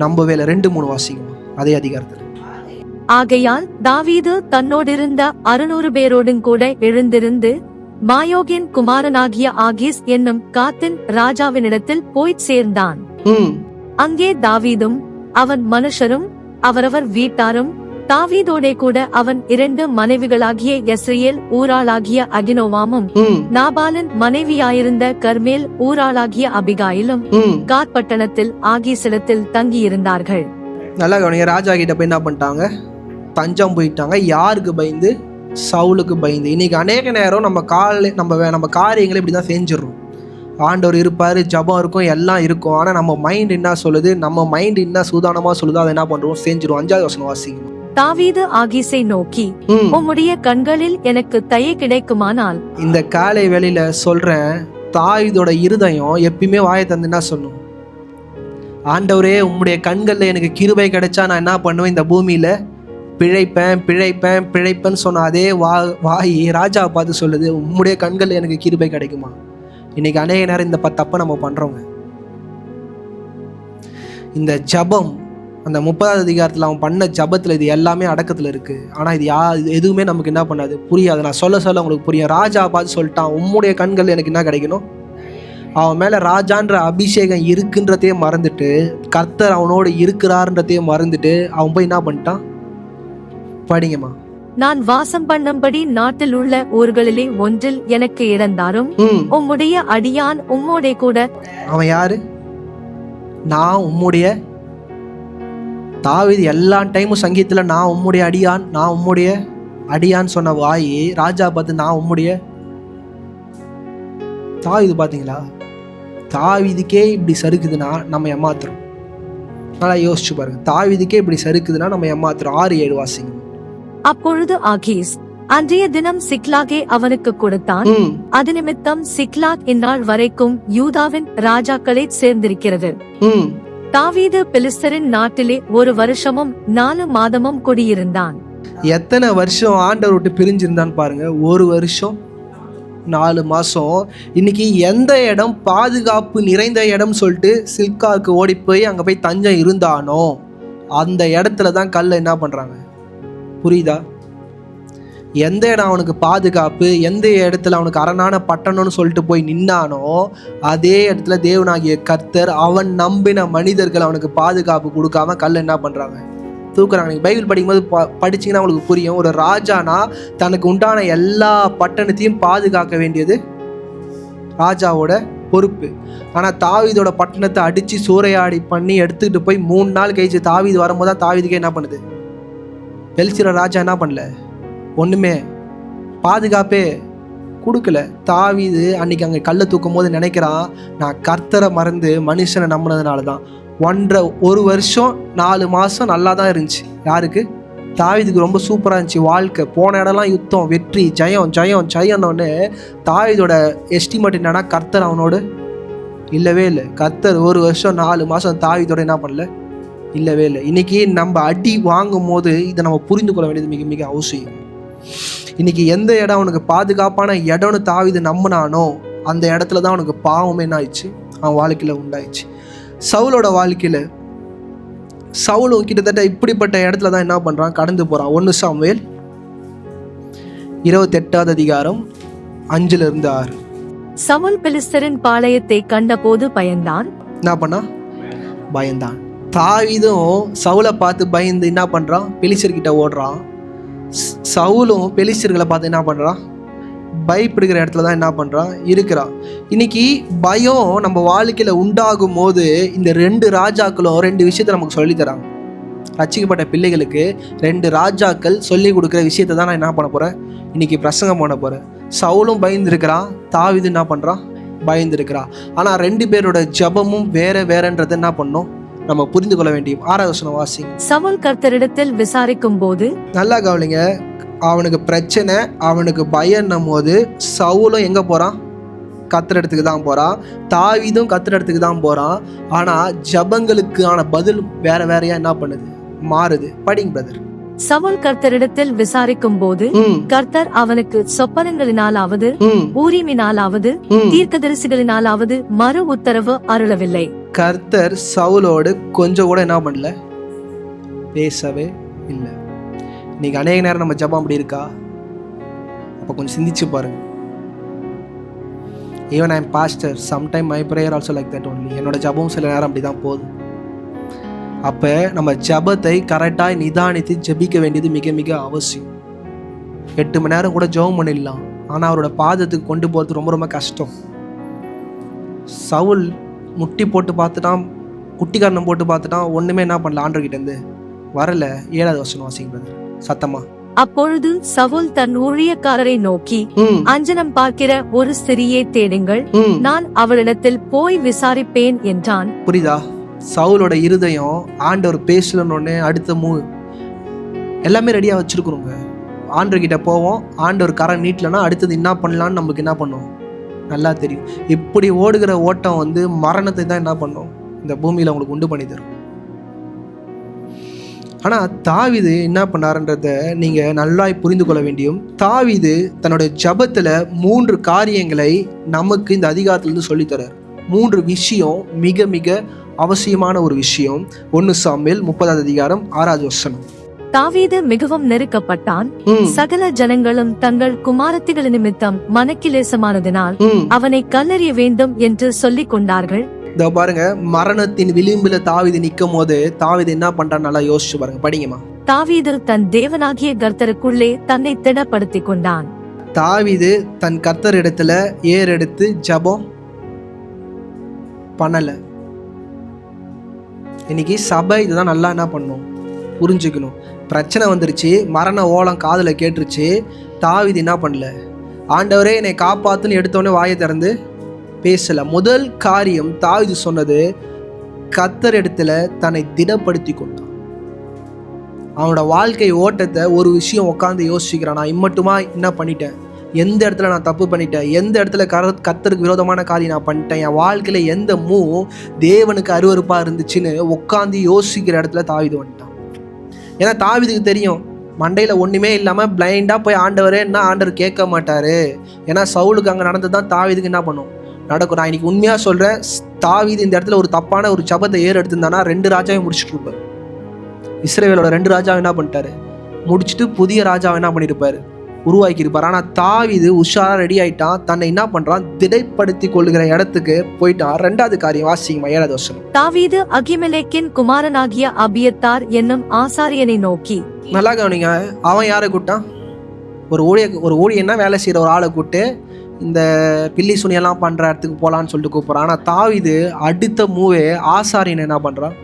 நம்பவே இல்லை. 2-3 வாசிக்கணும் அதே அதிகாரத்தில். ஆகையால் தாவீது தன்னோடிருந்த 600 பேரோடும் கூட எழுந்திருந்து மாயோகின் குமாரனாகிய ஆகீஸ் என்னும் காத்தின் ராஜாவினிடத்தில் போய்ச் சேர்ந்தான். அங்கே தாவீதும் அவன் மனுஷரும் அவரவர் வீட்டாரும் தாவீதோடே கூட அவன் 2 மனைவிகளாகிய யெஸ்ரயேல் ஊராளாகிய அகினோவாமும் நாபாலின் மனைவியாயிருந்த கர்மேல் ஊராளாகிய அபிகாயிலும் காத் பட்டணத்தில் ஆகீசிடத்தில் தங்கியிருந்தார்கள். நல்லா கவனிங்க. ராஜா கிட்ட போய் என்ன பண்ணிட்டாங்க? தஞ்சம் போயிட்டாங்க. யாருக்கு பயந்து? சவுலுக்கு பயந்து. இன்னைக்கு அநேக நேரம் நம்ம காரியங்களை இப்படிதான் செஞ்சிடறோம். ஆண்டவர் இருப்பாரு, ஜபம் இருக்கும், எல்லாம் இருக்கும். ஆனா நம்ம மைண்ட் என்ன சொல்லுது? நம்ம மைண்ட் என்ன சூதானமா சொல்லுதோ அதை என்ன பண்றோம்? செஞ்சிருவோம். 5வது வசனம் வாசிங்க. தாவீது ஆகீசை நோக்கி, உம்முடைய கண்களில் எனக்கு தயை கிடைக்குமானால். இந்த காலை வேளையில சொல்றேன், தாவீதோட இருதயம் எப்பயுமே வாயை தந்து என்ன சொல்லும்? ஆண்டவரே, உம்முடைய கண்கள்ல எனக்கு கிருபை கிடைச்சா நான் என்ன பண்ணுவேன்? இந்த பூமியில பிழைப்பேன்னு சொன்ன அதே வாய் ராஜாவை பார்த்து சொல்லுது, உம்முடைய கண்கள்ல எனக்கு கிருபை கிடைக்குமா? இன்னைக்கு அநேக நேரம் இந்த தப்பை நம்ம பண்றோங்க. இந்த ஜபம், அந்த 30வது அதிகாரத்தில் அவன் பண்ண ஜபத்தில் இது எல்லாமே அடக்கத்தில் இருக்குது. ஆனால் இது எதுவுமே நமக்கு என்ன பண்ணாது? புரியாது. நான் சொல்ல உங்களுக்கு புரியும். ராஜா பார்த்து சொல்லிட்டான், உம்முடைய கண்கள் எனக்கு என்ன கிடைக்கணும்? அவன் மேலே ராஜான்ற அபிஷேகம் இருக்குன்றதையே மறந்துட்டு, கர்த்தர் அவனோடு இருக்கிறார்ன்றதையே மறந்துட்டு அவன் போய் என்ன பண்ணிட்டான்? படிங்கம்மா. நான் வாசம் பண்ணும்படி நாட்டில் உள்ள ஊர்களிலே ஒன்றில் எனக்கு இறந்தாரும் உம்முடைய அடியான் உம்மோடே கூட. அவன் யாரு? நான் உம்முடைய. தாவீது எல்லா டைமும் சங்கீதத்துல நான் உம்முடைய அடியான் சொன்ன வாய் ராஜா பார்த்து நான் உம்முடைய. தாவீது பாத்தீங்களா? தாவீதுக்கே இப்படி சறுக்குதுன்னா நம்ம ஏமாத்துறோம். நல்லா யோசிச்சு பாருங்க. தாவீதுக்கே இப்படி சறுக்குதுன்னா நம்ம ஏமாத்துறோம். 6-7 வாசிங்க. அப்பொழுது ஆகீஸ் அன்றைய தினம் சிக்லாகை அவனுக்கு கொடுத்தான். அது நிமித்தம் சிக்லாக் இந்நாள் வரைக்கும் யூதாவின் ராஜாக்களை சேர்ந்திருக்கிறது. தாவீது பெலிஸ்தரின் நாட்டிலே 1 வருஷமும் 4 மாதமும் குடியிருந்தான். எத்தனை வருஷம் ஆண்டவர் விட்டு பிரிஞ்சிருந்தான் பாருங்க. 1 வருஷம் 4 மாசம். இன்னைக்கு எந்த இடம் பாதுகாப்பு நிறைந்த இடம் சொல்லிட்டு சில்காவுக்கு ஓடி போய் அங்க போய் தஞ்சம் இருந்தானோ அந்த இடத்துல தான் கல்ல என்ன பண்றாங்க? புரியுதா? எந்த இடம் அவனுக்கு பாதுகாப்பு, எந்த இடத்துல அவனுக்கு அரணான பட்டணம்னு சொல்லிட்டு போய் நின்னானோ அதே இடத்துல தேவனாகிய கர்த்தர் அவன் நம்பின மனிதர்கள் அவனுக்கு பாதுகாப்பு கொடுக்காம கல்ல என்ன பண்றாங்க? தூக்குறாங்க. நீங்க பைபிள் படிக்கும்போது படிச்சீங்கன்னா உங்களுக்கு புரியும். ஒரு ராஜானா தனக்கு உண்டான எல்லா பட்டணத்தையும் பாதுகாக்க வேண்டியது ராஜாவோட பொறுப்பு. ஆனா தாவீதோட பட்டணத்தை அடிச்சு சூறையாடி பண்ணி எடுத்துக்கிட்டு போய் 3 நாள் கழிச்சு தாவீது வரும்போது தான் தாவீதுக்கே என்ன பண்ணுது? பெலிஸ்தர் ராஜா என்ன பண்ணல? ஒண்ணுமே பாதுகாப்பே கொடுக்கல. தாவீது அன்னைக்கு அங்கே கல்லை தூக்கும் போது நினைக்கிறான், நான் கர்த்தரை மறந்து மனுஷனை நம்பினதுனால தான். 1 வருஷம் 4 மாசம் நல்லா தான் இருந்துச்சு. யாருக்கு? தாவீதுக்கு ரொம்ப சூப்பராக இருந்துச்சு வாழ்க்கை. போன இடம்லாம் யுத்தம், வெற்றி, ஜெயம்னு. தாவீதோட எஸ்டிமேட் என்னன்னா, கர்த்தர் அவனோடு இல்லவே இல்லை. கர்த்தர் 1 வருஷம் 4 மாசம் தாவீதோட என்ன பண்ணல? இல்லவே இல்லை. இன்னைக்கு நம்ம அடி வாங்கும் போது இதை நம்ம புரிந்து கொள்ள வேண்டியது மிக மிக அவசியம். இன்னைக்கு எந்த இடம் அவனுக்கு பாதுகாப்பான இடம்னு தாவீது நம்பினானோ அந்த இடத்துல தான் அவனுக்கு பாவமே என்ன ஆயிடுச்சு? அவன் வாழ்க்கையில உண்டாயிடுச்சு. சவுலோட வாழ்க்கையில சவுலும் கிட்டத்தட்ட இப்படிப்பட்ட இடத்துல தான் என்ன பண்றான்? கடந்து போறான். 1 சாமுவேல் 28வது அதிகாரம் 5-6. சவுல் பெலிஸ்தரின் பாளையத்தை கண்ட போது பயந்தான். என்ன பண்ணா? பயந்தான். தாவீதும் சவுலை பார்த்து பயந்து என்ன பண்றான்? பெலிஸ்தர்கிட்ட ஓடுறான். சவுலும் பெலிஸ்தர்களை பார்த்து என்ன பண்றான்? பயப்படுகிற இடத்துல தான் என்ன பண்றான்? இருக்கிறான். இன்னைக்கு பயம் நம்ம வாழ்க்கையில உண்டாகும் போது இந்த 2 ராஜாக்களும் 2 விஷயத்த நமக்கு சொல்லி தராங்க. ரட்சிக்கப்பட்ட பிள்ளைகளுக்கு 2 ராஜாக்கள் சொல்லி கொடுக்குற விஷயத்தை தான் நான் என்ன பண்ண போறேன்? இன்னைக்கு பிரசங்கம் பண்ண போறேன். சவுலும் பயந்துருக்கிறான், தாவீது என்ன பண்றான்? பயந்துருக்கிறான். ஆனா 2 பேரோட ஜபமும் வேறன்றதை என்ன பண்ணோம்? நம்ம புரிந்து கொள்ள வேண்டியும். 6வது வசனம் வாசிங்க. சவுல் கர்த்தரிடத்தில் விசாரிக்கும் போது, நல்லா கவனிங்க, அவனுக்கு பிரச்சனை, அவனுக்கு பயன்னும் போது சவுலும் எங்க போறான்? கர்த்தர் இடத்துக்கு தான் போறான். தாவீதும் கர்த்தர் இடத்துக்கு தான் போறான். ஆனா ஜபங்களுக்கான பதில் வேறையா என்ன பண்ணுது? மாறுது. படிங்க பிரதர். சவுல் கர்த்தரிடத்தில் விசாரிக்கும் போது கர்த்தர் அவனுக்கு சொப்பனங்களினாலாவது ஊரீமினாலாவது தீர்க்கதரிசிகளினாலாவது மறு உத்தரவு அருளவில்லை. கர்த்தர் சவுலோடு கொஞ்சம் கூட என்ன பண்ணல? பேசவே இல்லை. இன்னைக்கு அநேக நேரம் நம்ம ஜபம் அப்படி இருக்கா? அப்ப கொஞ்சம் சிந்திச்சு பாருங்க. Even I am pastor, sometime my prayer also like that only. என்னோட ஜபம் சில நேரம் அப்படிதான் போகுது. அப்போ நம்ம ஜெபத்தை கரெக்டாக நிதானித்து ஜெபிக்க வேண்டியது மிக மிக அவசியம். 8 மணி நேரம் கூட ஜெபம் பண்ணிடலாம், ஆனால் அவரோட பாதத்துக்கு கொண்டு போகிறது ரொம்ப ரொம்ப கஷ்டம். சவுல் முட்டி போட்டு பார்த்துட்டான், குட்டிக்காரணம் போட்டு பார்த்துட்டான், ஒன்றுமே என்ன பண்ணல, ஆண்டவர்கிட்டேருந்து வரல. 7வது வசனம் வாசிக்கிறது சத்தமா. அப்பொழுது சவுல் தன் ஊழியக்காரரை நோக்கி, அஞ்சனம் பார்க்கிற ஒரு ஸ்திரியை தேடுங்கள், நான் அவளிடத்தில் போய் விசாரிப்பேன் என்றான். புரியுதா? சவுலோட இருதயம் ஆண்டவர் பேசலன்னு அடுத்த மூவ் எல்லாமே ரெடியாக வச்சிருக்கிறோங்க. ஆண்டவர்கிட்ட போவோம், ஆண்டவர் கரை நீட்டலன்னா அடுத்தது என்ன பண்ணலான்னு நமக்கு என்ன பண்ணும் நல்லா தெரியும். இப்படி ஓடுகிற ஓட்டம் வந்து மரணத்தை தான் என்ன பண்ணும் இந்த பூமியில் உங்களுக்கு உண்டு பண்ணி தரும். ஆனால் தாவீது என்ன பண்ணாருன்றத நீங்கள் நல்லா புரிந்து கொள்ள வேண்டியும். தாவீது தன்னுடைய ஜெபத்தில் 3 காரியங்களை நமக்கு இந்த அதிகாரத்திலிருந்து சொல்லித்தரார். 3 விஷயம் மிக மிக அவசியமான ஒரு விஷயம். 1 சாமுவேல் 30வது அதிகாரம் 6வது வசனம். தாவீது மிகவும் நெருக்கப்பட்டான், சகல ஜனங்களும் தங்கள் குமாரத்திகள் நிமித்தம் மனக்கிலேசமானதினால் அவனை கல்லறிய வேண்டும் என்று சொல்லிக் கொண்டார்கள். இதோ பாருங்க, மரணத்தின் விளிம்புல தாவீது நிற்கும் போது தாவீது என்ன பண்றான்னு நல்லா யோசிச்சு பாருங்க, படிங்கம்மா. தாவீது தன் தேவனாகிய கர்த்தருக்குள்ளே தன்னை திடப்படுத்திக் கொண்டான். தாவீது தன் கர்த்தர் இடத்துல ஏறெடுத்து ஜெபம் பண்ணல. இன்னைக்கு சபை இதுதான் நல்லா என்ன பண்ணும் புரிஞ்சுக்கணும். பிரச்சனை வந்துருச்சு, மரண ஓலம் காதுல கேட்டுருச்சு, தாவீது என்ன பண்ணல, ஆண்டவரே என்னை காப்பாத்துன்னு எடுத்தோடனே வாயை திறந்து பேசல. முதல் காரியம் தாவீது சொன்னது, கர்த்தர் இடத்துல தன்னை திடப்படுத்தி கொண்டான். அவனோட வாழ்க்கை ஓட்டத்தை ஒரு விஷயம் உட்காந்து யோசிக்கிறான். நான் இம்மட்டுமா என்ன பண்ணிட்டேன், எந்த இடத்துல நான் தப்பு பண்ணிட்டேன், எந்த இடத்துல கர்த்தருக்கு விரோதமான காரியம் நான் பண்ணிட்டேன், என் வாழ்க்கையில எந்த தேவனுக்கு அருவருப்பா இருந்துச்சுன்னு உட்காந்து யோசிக்கிற இடத்துல தாவீது வந்துட்டான். ஏன்னா தாவீதுக்கு தெரியும், மண்டையில ஒண்ணுமே இல்லாம பிளைண்டா போய் ஆண்டவரே என்ன ஆண்டவர் கேட்க மாட்டாரு. ஏன்னா சவுலுக்கு அங்க நடந்ததுதான் தாவீதுக்கு என்ன பண்ணும் நடக்கும். நான் இன்னைக்கு உண்மையா சொல்றேன், தாவீது இந்த இடத்துல ஒரு தப்பான ஒரு ஜெபத்தை எடுத்திருந்தானா 2 ராஜாவையும் முடிச்சுட்டு இருப்பாரு. இஸ்ரவேலோட 2 ராஜாவை என்ன பண்ணிட்டாரு முடிச்சுட்டு புதிய ராஜாவை என்ன பண்ணிருப்பாரு உருவாக்கி இருப்பார். ஆனா தாவீது உஷாரா ரெடி ஆயிட்டான், தன்னை என்ன பண்றான் திடப்படுத்தி கொள்ளுகிற இடத்துக்கு போயிட்டான். 2வது காரியம் வாசிங்கம்மா, 7வது வசனம். தாவீது அகிமெலேக்கின் குமாரனாகிய அபியத்தார் என்னும் ஆசாரியனை நோக்கி, நல்லா கவனிங்க, அவன் யாரை கூட்டான், ஒரு ஊழியன்னா வேலை செய்யற ஒரு ஆளை கூட்டு இந்த பில்லி சுனியெல்லாம் பண்ற இடத்துக்கு போலான்னு சொல்லிட்டு கூப்பிட்றான். ஆனா தாவீது அடுத்த மூவே ஆசாரியனை என்ன பண்றான்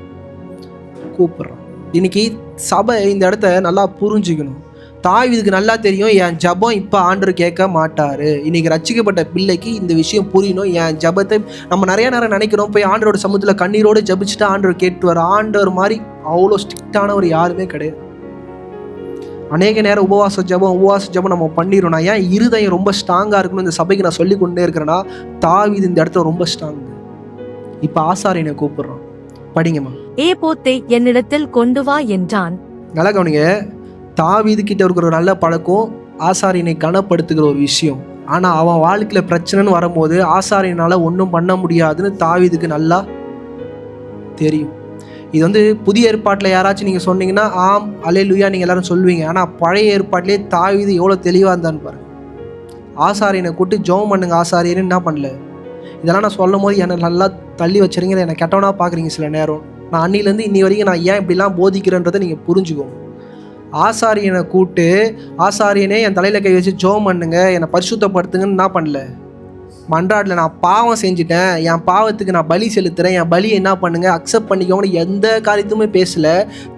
கூப்பிடுறான். இன்னைக்கு சபை இந்த இடத்த நல்லா புரிஞ்சுக்கணும். தாவீதுக்கு நல்லா தெரியும், என் ஜெபம் இப்போ ஆண்டவர் கேட்க மாட்டாரு. இன்னைக்கு ரட்சிக்கப்பட்ட பிள்ளைக்கு இந்த விஷயம் புரியணும். என் ஜெபத்தை நம்ம நிறைய நேரம் நினைக்கிறோம், போய் ஆண்டவரோட சமூகத்தில் கண்ணீரோடு ஜெபிச்சுட்டு ஆண்டவர் கேட்டு வர. ஆண்டவர் மாதிரி அவ்வளோ ஸ்ட்ரிக்டானவர் யாருமே கிடையாது. அநேக நேரம் உபவாச ஜெபம் நம்ம பண்ணிடுறோம். நான் ஏன் இருதயம் ரொம்ப ஸ்ட்ராங்காக இருக்கணும் இந்த சபைக்கு நான் சொல்லி கொண்டே இருக்கிறேன்னா, தாவீது இந்த இடத்துல ரொம்ப ஸ்ட்ராங். இப்போ ஆசாரியனை கூப்பிடுறான், படிங்கம்மா. ஏபோத்தை என்னிடத்தில் கொண்டு வா என்றான். நல்லா கவனிங்க, தாவீது கிட்ட இருக்கிற ஒரு நல்ல பழக்கம் ஆசாரியனை கனப்படுத்துகிற ஒரு விஷயம். ஆனால் அவன் வாழ்க்கையில பிரச்சனைன்னு வரும்போது ஆசாரியனால ஒன்றும் பண்ண முடியாதுன்னு தாவீதுக்கு நல்லா தெரியும். இது வந்து புதிய ஏற்பாட்டில் யாராச்சும் நீங்கள் சொன்னீங்கன்னா ஆம் அல்லேலூயா நீங்கள் எல்லாரும் சொல்லுவீங்க. ஆனால் பழைய ஏற்பாட்டிலே தாவீது எவ்வளோ தெளிவாக இருந்தான்னு பாருங்க. ஆசாரியனை கூட்டு ஜெபம் பண்ணுங்க ஆசாரியன்னு என்ன பண்ணல. இதெல்லாம் நான் சொல்லும் போது என்னை நல்லா தள்ளி வச்சுறீங்க, என்னை கெட்டவனா பார்க்குறீங்க சில நேரம். நான் அன்னிலேருந்து இன்னி வரைக்கும் நான் ஏன் இப்படிலாம் போதிக்கிறேன்றதை நீங்கள் புரிஞ்சுக்கோங்க. ஆசாரியனை கூட்டு, ஆசாரியனே என் தலையில் கை வச்சு ஜெபம் பண்ணுங்க, என்னை பரிசுத்தப்படுத்துங்கன்னு என்ன பண்ணல மன்றாடல. நான் பாவம் செஞ்சுட்டேன், என் பாவத்துக்கு நான் பலி செலுத்துறேன், என் பலியை என்ன பண்ணுங்க அக்செப்ட் பண்ணிக்கோங்கன்னு எந்த காரியத்துமே பேசல.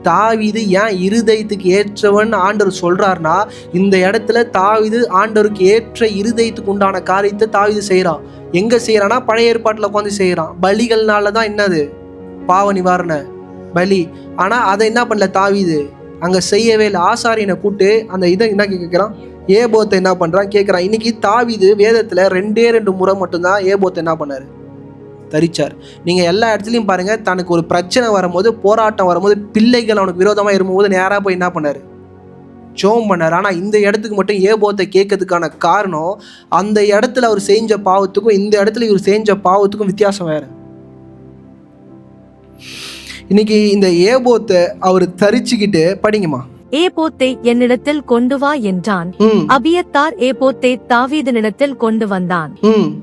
தாவீது ஏன் இருதயத்துக்கு ஏற்றவன் ஆண்டவர் சொல்றாருன்னா, இந்த இடத்துல தாவீது ஆண்டவருக்கு ஏற்ற இருதயத்துக்கு உண்டான காரியத்தை தாவீது செய்யறான். எங்க செய்யறான்னா பழைய ஏற்பாட்டில் உட்காந்து செய்யறான். பலிகள்னால தான் என்னது பாவ நிவாரண பலி. ஆனா அதை என்ன பண்ணல தாவீது அங்க செய்யவே இல்லை. ஆசாரியனை கூட்டு அந்த இதை என்ன கேட்கிறான், ஏபோத்தை என்ன பண்றான் கேட்கிறான். இன்னைக்கு தாவீது வேதத்துல 2 முறை மட்டும்தான் ஏபோத்தை என்ன பண்ணாரு தரிச்சார். நீங்க எல்லா இடத்துலையும் பாருங்க, தனக்கு ஒரு பிரச்சனை வரும்போது, போராட்டம் வரும்போது, பிள்ளைகள் அவனுக்கு விரோதமா இருக்கும்போது நேரா போய் என்ன பண்ணாரு ஜெபம் பண்ணார். ஆனா இந்த இடத்துக்கு மட்டும் ஏபோத்தை கேட்கறதுக்கான காரணம், அந்த இடத்துல அவர் செஞ்ச பாவத்துக்கும் இந்த இடத்துல இவர் செஞ்ச பாவத்துக்கும் வித்தியாசம் வேற. இன்னைக்கு இந்த ஏபோத்தை அவர் தரிச்சுக்கிட்டு, படிங்கம்மா, ஏபோத்தை என்னிடத்தில் கொண்டு வா என்றான். அபியத்தார் ஏபோத்தை தாவீதினிடத்தில் கொண்டு வந்தான்.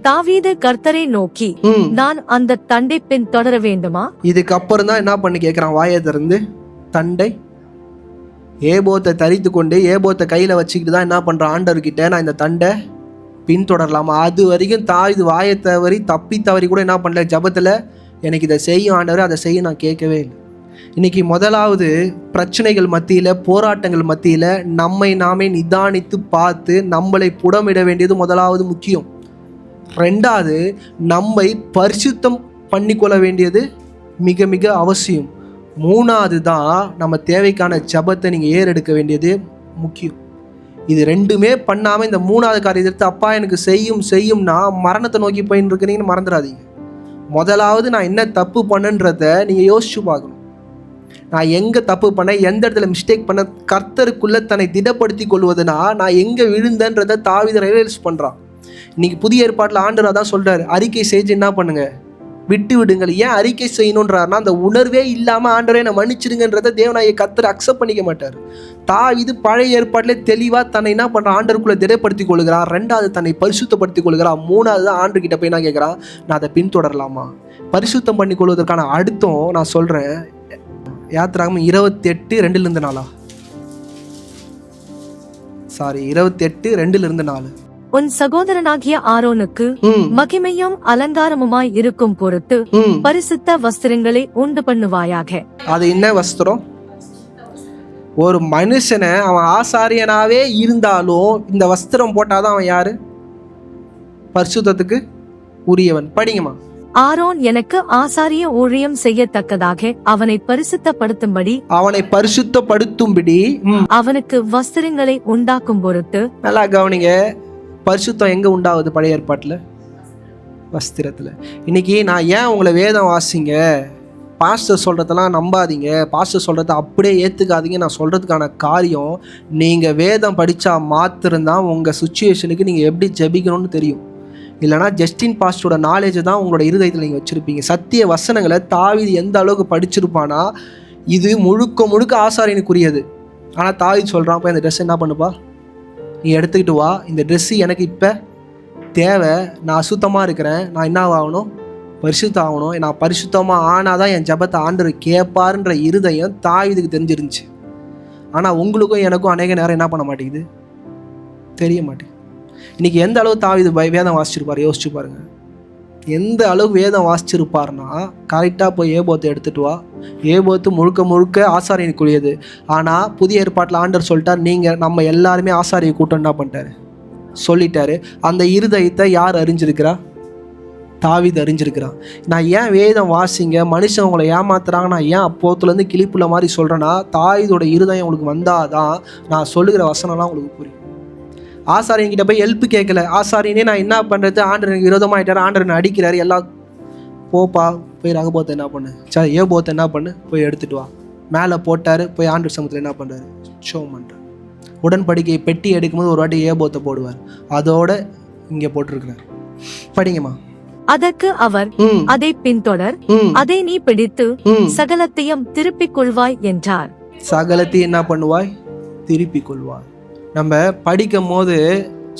தாவீது கர்த்தரை நோக்கி, நான் அந்த தண்டை பின் தொடர வேண்டுமா? இதுக்கப்புறம் தான் என்ன பண்ணி கேட்கிறான், வாயை திறந்து தண்டை ஏபோத்தை தரித்து கொண்டு ஏபோத்தை கையில வச்சுக்கிட்டு தான் என்ன பண்றான், ஆண்டவர்கிட்ட நான் இந்த தண்டை பின்தொடரலாமா? அது வரைக்கும் தாவீது வாயை தவறி தப்பி தவறி கூட என்ன பண்ணல, ஜபத்துல எனக்கு இதை செய்யும் ஆண்டவர், அதை செய்ய நான் கேட்கவே இல்லை. இன்னைக்கு முதலாவது பிரச்சனைகள் மத்தியில், போராட்டங்கள் மத்தியில் நம்மை நாமே நிதானித்து பார்த்து நம்மளை புடமிட வேண்டியது முதலாவது முக்கியம். ரெண்டாவது, நம்மை பரிசுத்தம் பண்ணிக்கொள்ள வேண்டியது மிக மிக அவசியம். மூணாவது தான் நம்ம தேவைக்கான ஜபத்தை நீங்கள் ஏறெடுக்க வேண்டியது முக்கியம். இது ரெண்டுமே பண்ணாமல் இந்த மூணாவது காரியத்தை அப்பா எனக்கு செய்யும்னா மரணத்தை நோக்கி போயின்னு இருக்கிறீங்கன்னு மறந்துடாதீங்க. முதலாவது நான் என்ன தப்பு பண்ணன்றத நீங்கள் யோசிச்சு பார்க்கணும். நான் எங்கே தப்பு பண்ணேன், எந்த இடத்துல மிஸ்டேக் பண்ண, கர்த்தருக்குள்ளே தன்னை திடப்படுத்தி கொள்வதுனா நான் எங்கே விழுந்தன்றதை தாவீது ரியலைஸ் பண்ணுறான். இன்னைக்கு புதிய ஏற்பாட்டில் ஆண்டவர் தான் சொல்கிறார், அறிக்கை செஞ்சு என்ன பண்ணுங்க, விட்டு விடுங்கள். ஏன் அறிக்கை செய்யணுன்றாருன்னா, அந்த உணர்வே இல்லாமல் ஆண்டவரே நான் மன்னிச்சிடுங்கன்றதை தேவனாகிய கர்த்தர் அக்செப்ட் பண்ணிக்க மாட்டார். தாவீது பழைய ஏற்பாட்டிலே தெளிவாக தன்னை என்ன பண்ணுறான், ஆண்டருக்குள்ளே திடப்படுத்திக் கொள்கிறான். ரெண்டாவது தன்னை பரிசுத்தப்படுத்திக் கொள்கிறான். மூணாவது ஆண்டர்கிட்ட போய் நான் கேட்குறான், நான் அதை பின்தொடரலாமா? பரிசுத்தம் பண்ணி கொள்வதற்கான அர்த்தம் நான் சொல்கிறேன். யாத்திராகமம் 28:2-4 28:2-4. உன் சகோதரனாகிய ஆரோனுக்கு மகிமையும் அலங்காரமுமாய் இருக்கும் பொருட்டு பரிசுத்த வஸ்திரங்களை உண்டு பண்ணுவாயாக. அது என்ன வஸ்திரம்? ஒரு மனுஷனை அவன் ஆசாரியனாவே இருந்தாலும் இந்த வஸ்திரம் போட்டாதான் அவன் யாரு? பரிசுத்தத்துக்கு உரியவன். படிங்கம்மா. ஆரோன் எனக்கு ஆசாரிய ஊழியம் செய்யத்தக்கதாக அவனை பரிசுத்தப்படுத்தும்படி அவனுக்கு வஸ்திரங்களை உண்டாக்கும் பொருட்டு. நல்லா கவனிங்க, பரிசுத்தம் எங்க உண்டாகுது? பழைய ஏற்பாட்டில் வஸ்திரத்தில். இன்னைக்கு நான் ஏன் உங்களை வேதம் வாசிங்க, பாஸ்டர் சொல்கிறதெல்லாம் நம்பாதீங்க, பாஸ்டர் சொல்கிறத அப்படியே ஏற்றுக்காதீங்க நான் சொல்கிறதுக்கான காரியம், நீங்கள் வேதம் படித்தா மாத்திரம்தான் உங்கள் சுச்சுவேஷனுக்கு நீங்கள் எப்படி ஜெபிக்கணும்னு தெரியும். இல்லைனா ஜஸ்டின் பாஸ்டரோட நாலேஜை தான் உங்களோட இருதயத்தில் நீங்கள் வச்சுருப்பீங்க. சத்திய வசனங்களை தாவீது எந்த அளவுக்கு படிச்சிருப்பானா, இது முழுக்க முழுக்க ஆசாரியனுக்குரியது. ஆனால் தாவீது சொல்கிறான், போய் அந்த ட்ரெஸ் என்ன பண்ணுப்பா, நீ எடுத்துக்கிட்டு வா, இந்த ட்ரெஸ்ஸு எனக்கு இப்போ தேவை, நான் அசுத்தமாக இருக்கிறேன், நான் என்ன ஆகணும், பரிசுத்தம் ஆகணும், நான் பரிசுத்தமாக ஆனால் தான் என் ஜபத்தை ஆண்டவர் கேட்பாருன்ற இருதயம் தாவீதுக்கு தெரிஞ்சிருந்துச்சு. ஆனால் உங்களுக்கும் எனக்கும் அநேக நேரம் என்ன பண்ண மாட்டேங்குது, தெரிய மாட்டேங்குது. இன்றைக்கி எந்த அளவு தாவீது வேதம் வாசிச்சிருப்பார் யோசிச்சு பாருங்க. எந்த அளவுக்கு வேதம் வாசிச்சிருப்பார்னா, கரெக்டாக போய் ஏபோத்தை எடுத்துகிட்டு வா, ஏபோத்து முழுக்க முழுக்க ஆசாரியனுக்குரியது. ஆனால் புதிய ஏற்பாட்டில் ஆண்டவர் சொல்லிட்டார், நீங்கள் நம்ம எல்லாருமே ஆசாரிய கூட்டம் என்ன பண்ணிட்டாரு சொல்லிட்டாரு. அந்த இருதயத்தை யார் அறிஞ்சிருக்கிறா? தாவீது அறிஞ்சிருக்கிறான். நான் ஏன் வேதம் வாசிங்க, மனுஷன் உங்களை ஏமாத்துறாங்க, நான் ஏன் அப்போத்துலேருந்து கிளிப்புள்ள மாதிரி சொல்கிறேன்னா, தாவீதோட இருதயம் உங்களுக்கு வந்தாதான் நான் சொல்லுகிற வசனம்லாம் உங்களுக்கு புரியும். ஆசாரியன்கிட்ட போய் ஹெல்ப் கேட்கல, ஆசாரியனே நான் என்ன பண்ணுறது, ஆண்டர் எனக்கு விரோதமாகிட்டார், ஆண்டர் என்ன அடிக்கிறாரு, எல்லாம் போப்பா போய் ரகபோத்தை என்ன பண்ணு, சரி ஏபோத்தை என்ன பண்ணு, போய் எடுத்துகிட்டு வா. மேலே போட்டார், போய் ஆண்டர் சமூகத்தில் என்ன பண்ணுறாரு, ஷோ பண்ணுறாரு. உடன்படிக்கை பெட்டி எடுக்கும்போது ஒரு வாட்டி ஏபோத்தை போடுவார், அதோட இங்கே போட்டிருக்கிறார். படிங்கம்மா. அதற்கு அவர், அதை பின்தொடர், அதை நீ பிடித்து சகலத்தையும் திருப்பிக் கொள்வாய் என்றார். சகலத்தையும் என்ன பண்ணுவாய், திருப்பிக் கொள்வாய். நம்ம படிக்கும் போது